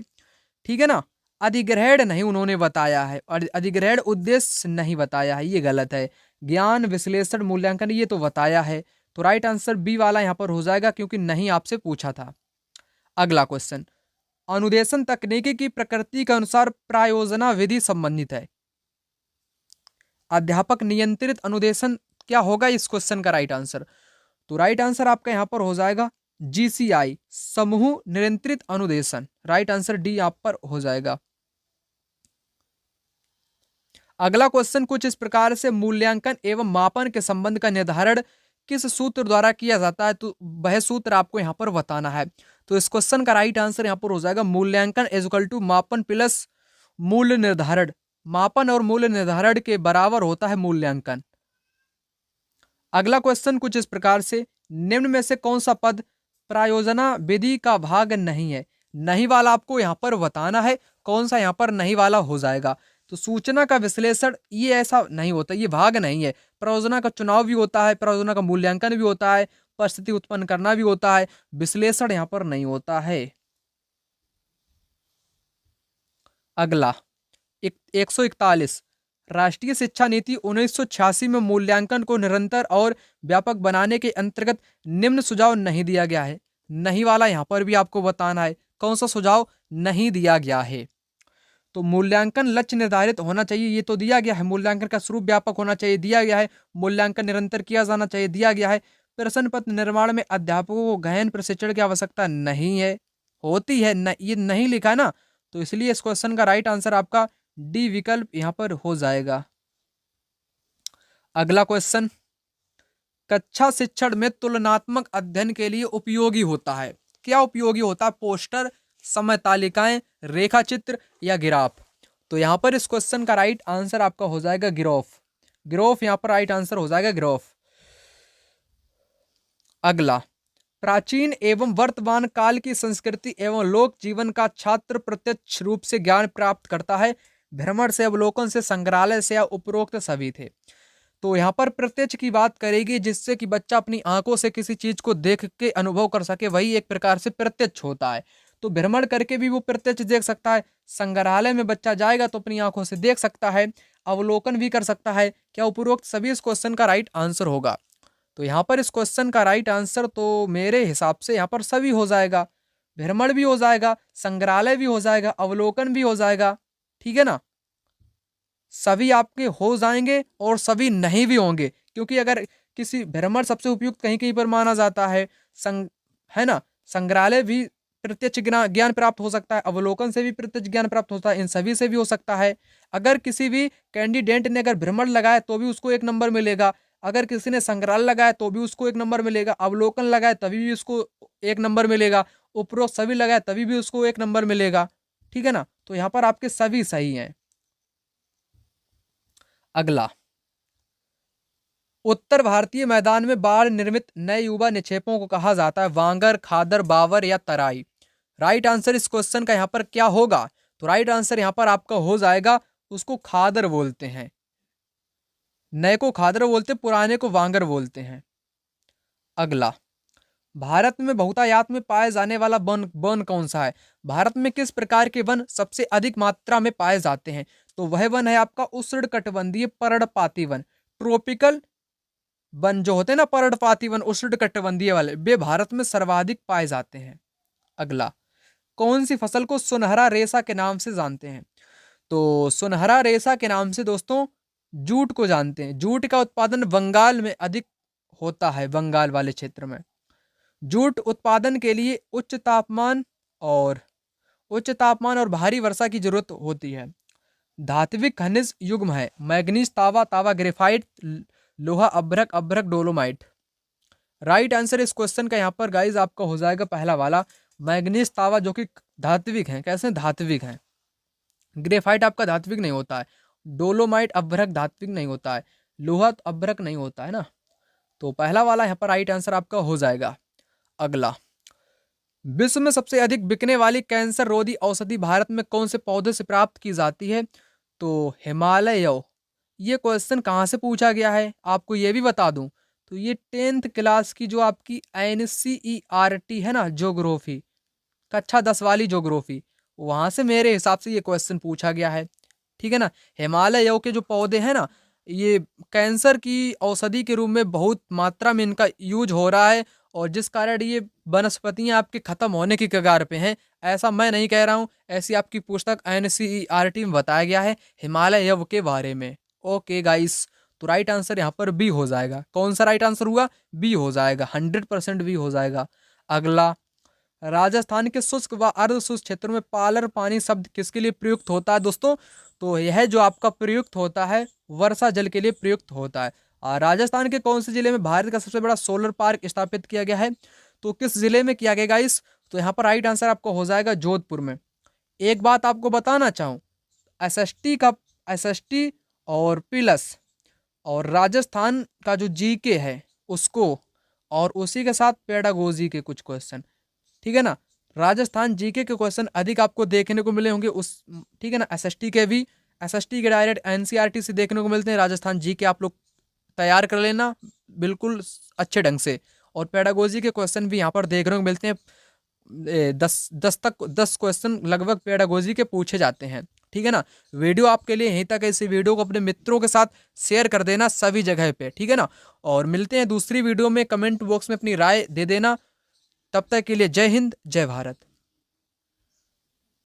ठीक है ना। अधिग्रहण नहीं उन्होंने बताया है, और अधिग्रहण उद्देश्य नहीं बताया है, ये गलत है। ज्ञान विश्लेषण मूल्यांकन ये तो बताया है। तो राइट आंसर बी वाला यहाँ पर हो जाएगा, क्योंकि नहीं आपसे पूछा था। अगला क्वेश्चन, अनुदेशन तकनीकी की प्रकृति के अनुसार प्रायोजना विधि संबंधित है। अध्यापक नियंत्रित अनुदेशन क्या होगा इस क्वेश्चन का राइट आंसर? तो राइट आंसर आपका यहाँ पर हो जाएगा जीसीआई, समूह नियंत्रित अनुदेशन। राइट आंसर डी आप पर हो जाएगा। अगला क्वेश्चन कुछ इस प्रकार से, मूल्यांकन एवं मापन के संबंध का निर्धारण किस सूत्र द्वारा किया जाता है? तो वह सूत्र आपको यहाँ पर बताना है। तो इस क्वेश्चन का राइट आंसर यहाँ पर हो जाएगा मूल्यांकन इज इक्वल टू मापन प्लस मूल्य निर्धारण। मापन और मूल्य निर्धारण के बराबर होता है मूल्यांकन। अगला क्वेश्चन कुछ इस प्रकार से, निम्न में से कौन सा पद प्रायोजना विधि का भाग नहीं है? नहीं वाला आपको यहाँ पर बताना है, कौन सा यहाँ पर नहीं वाला हो जाएगा। तो सूचना का विश्लेषण ये ऐसा नहीं होता, ये भाग नहीं है। प्रयोजना का चुनाव भी होता है, प्रयोजना का मूल्यांकन भी होता है, परिस्थिति उत्पन्न करना भी होता है, विश्लेषण यहाँ पर नहीं होता है। अगला 141, राष्ट्रीय शिक्षा नीति 1986 में मूल्यांकन को निरंतर और व्यापक बनाने के अंतर्गत निम्न सुझाव नहीं दिया गया है। नहीं वाला यहाँ पर भी आपको बताना है, कौन सा सुझाव नहीं दिया गया है। तो मूल्यांकन लक्ष्य निर्धारित होना चाहिए, ये तो दिया गया है। मूल्यांकन का स्वरूप व्यापक होना चाहिए, दिया गया है। मूल्यांकन निरंतर किया जाना चाहिए, दिया गया है। प्रश्न पत्र निर्माण में अध्यापकों को गहन प्रशिक्षण की आवश्यकता नहीं है, होती है न, ये नहीं लिखा ना, तो इसलिए इस क्वेश्चन का राइट आंसर आपका डी विकल्प यहां पर हो जाएगा। अगला क्वेश्चन, कक्षा शिक्षण में तुलनात्मक अध्ययन के लिए उपयोगी होता है। क्या उपयोगी होता है? पोस्टर, समय तालिकाएं, रेखा चित्र या ग्राफ? तो यहां पर इस क्वेश्चन का राइट आंसर आपका हो जाएगा ग्राफ। ग्राफ यहां पर राइट आंसर हो जाएगा ग्राफ। अगला, प्राचीन एवं वर्तमान काल की संस्कृति एवं लोक जीवन का छात्र प्रत्यक्ष रूप से ज्ञान प्राप्त करता है। भ्रमण से, अवलोकन से, संग्रहालय से या उपरोक्त सभी थे? तो यहाँ पर प्रत्यक्ष की बात करेगी, जिससे कि बच्चा अपनी आंखों से किसी चीज को देख के अनुभव कर सके, वही एक प्रकार से प्रत्यक्ष होता है। तो भ्रमण करके भी वो प्रत्यक्ष देख सकता है, संग्रहालय में बच्चा जाएगा तो अपनी आंखों से देख सकता है, अवलोकन भी कर सकता है। क्या उपरोक्त सभी इस क्वेश्चन का राइट आंसर होगा? तो यहाँ पर इस क्वेश्चन का राइट आंसर तो मेरे हिसाब से यहाँ पर सभी हो जाएगा। भ्रमण भी हो जाएगा, संग्रहालय भी हो जाएगा, अवलोकन भी हो जाएगा, ठीक है ना। सभी आपके हो जाएंगे और सभी नहीं भी होंगे, क्योंकि अगर किसी भ्रमण सबसे उपयुक्त कहीं कहीं पर माना जाता है, है ना। संग्रहालय भी प्रत्यक्ष ज्ञान प्राप्त हो सकता है, अवलोकन से भी प्रत्यक्ष ज्ञान प्राप्त होता है, इन सभी से भी हो सकता है। अगर किसी भी कैंडिडेट ने अगर भ्रमण लगाया तो भी उसको 1 नंबर मिलेगा, अगर किसी ने संग्रहालय लगाया तो भी उसको 1 नंबर मिलेगा, अवलोकन लगाया तभी भी उसको 1 नंबर मिलेगा, उपरोक्त सभी लगाए तभी भी उसको 1 नंबर मिलेगा। ठीक है ना, तो यहाँ पर आपके सभी सही हैं। अगला, उत्तर भारतीय मैदान में बाढ़ निर्मित नए युवा निक्षेपों को कहा जाता है वांगर, खादर, बावर या तराई। राइट आंसर इस क्वेश्चन का यहाँ पर क्या होगा? तो राइट आंसर यहाँ पर आपका हो जाएगा, उसको खादर बोलते हैं। नए को खादर बोलते, पुराने को वांगर बोलते हैं। अगला, भारत में बहुतायात में पाए जाने वाला वन वन कौन सा है? भारत में किस प्रकार के वन सबसे अधिक मात्रा में पाए जाते हैं? तो वह वन है आपका उष्णकटिबंधीय पर्णपाती वन। ट्रॉपिकल वन जो होते हैं ना, पर्णपाती वन उष्णकटिबंधीय वाले, वे भारत में सर्वाधिक पाए जाते हैं। अगला, कौन सी फसल को सुनहरा रेशा के नाम से जानते हैं? तो सुनहरा रेशा के नाम से दोस्तों जूट को जानते हैं। जूट का उत्पादन बंगाल में अधिक होता है, बंगाल वाले क्षेत्र में। जूट उत्पादन के लिए उच्च तापमान और भारी वर्षा की जरूरत होती है। धात्विक खनिज युग्म है मैग्नीज, तावा, तावा ग्रेफाइट, लोहा अभ्रक, अभ्रक डोलोमाइट। राइट आंसर इस क्वेश्चन का यहाँ पर गाइज आपका हो जाएगा पहला वाला, मैग्नीज, तावा, जो कि धात्विक हैं। कैसे धात्विक हैं? ग्रेफाइट आपका धात्विक नहीं होता है, डोलोमाइट अभ्रक धात्विक नहीं होता है, लोहा अभ्रक नहीं होता है ना। तो पहला वाला यहाँ पर राइट आंसर आपका हो जाएगा। अगला, विश्व में सबसे अधिक बिकने वाली कैंसर रोधी औषधि भारत में कौन से पौधे से प्राप्त की जाती है? तो हिमालय यव। ये क्वेश्चन कहाँ से पूछा गया है आपको ये भी बता दूं, तो ये 10th क्लास की जो आपकी NCERT है ना, ज्योग्राफी, कक्षा 10 वाली ज्योग्राफी, वहां से मेरे हिसाब से ये क्वेश्चन पूछा गया है। ठीक है ना, हिमालय यव के जो पौधे हैं ना, ये कैंसर की औषधि के रूप में बहुत मात्रा में इनका यूज हो रहा है, और जिस कारण ये वनस्पतियां आपके खत्म होने की कगार पे हैं। ऐसा मैं नहीं कह रहा हूं, ऐसी आपकी पुस्तक NCERT में बताया गया है हिमालय यव के बारे में। ओके गाइस, तो राइट आंसर यहाँ पर बी हो जाएगा। कौन सा राइट आंसर हुआ? बी हो जाएगा, 100% बी हो जाएगा। अगला, राजस्थान के शुष्क व अर्ध शुष्क क्षेत्रों में पालर पानी शब्द किसके लिए प्रयुक्त होता है दोस्तों? तो यह जो आपका प्रयुक्त होता है वर्षा जल के लिए प्रयुक्त होता है। राजस्थान के कौन से जिले में भारत का सबसे बड़ा सोलर पार्क स्थापित किया गया है? तो किस जिले में किया गया गाइस? तो यहाँ पर राइट आंसर आपको हो जाएगा जोधपुर में। एक बात आपको बताना चाहूँ, SST और प्लस और राजस्थान का जो GK है उसको, और उसी के साथ पेडागोजी के कुछ क्वेश्चन, ठीक है ना, राजस्थान GK के क्वेश्चन अधिक आपको देखने को मिले होंगे उस, ठीक है ना। SST के डायरेक्ट NCERT से देखने को मिलते हैं, राजस्थान GK आप लोग तैयार कर लेना बिल्कुल अच्छे ढंग से। और पेडागोजी के क्वेश्चन भी यहाँ पर देखने को मिलते हैं, 10 क्वेश्चन लगभग पेडागोजी के पूछे जाते हैं। ठीक है ना, वीडियो आपके लिए यहीं तक है। इसी वीडियो को अपने मित्रों के साथ शेयर कर देना सभी जगह पे, ठीक है ना। और मिलते हैं दूसरी वीडियो में, कमेंट बॉक्स में अपनी राय दे देना। तब तक के लिए जय हिंद, जय भारत।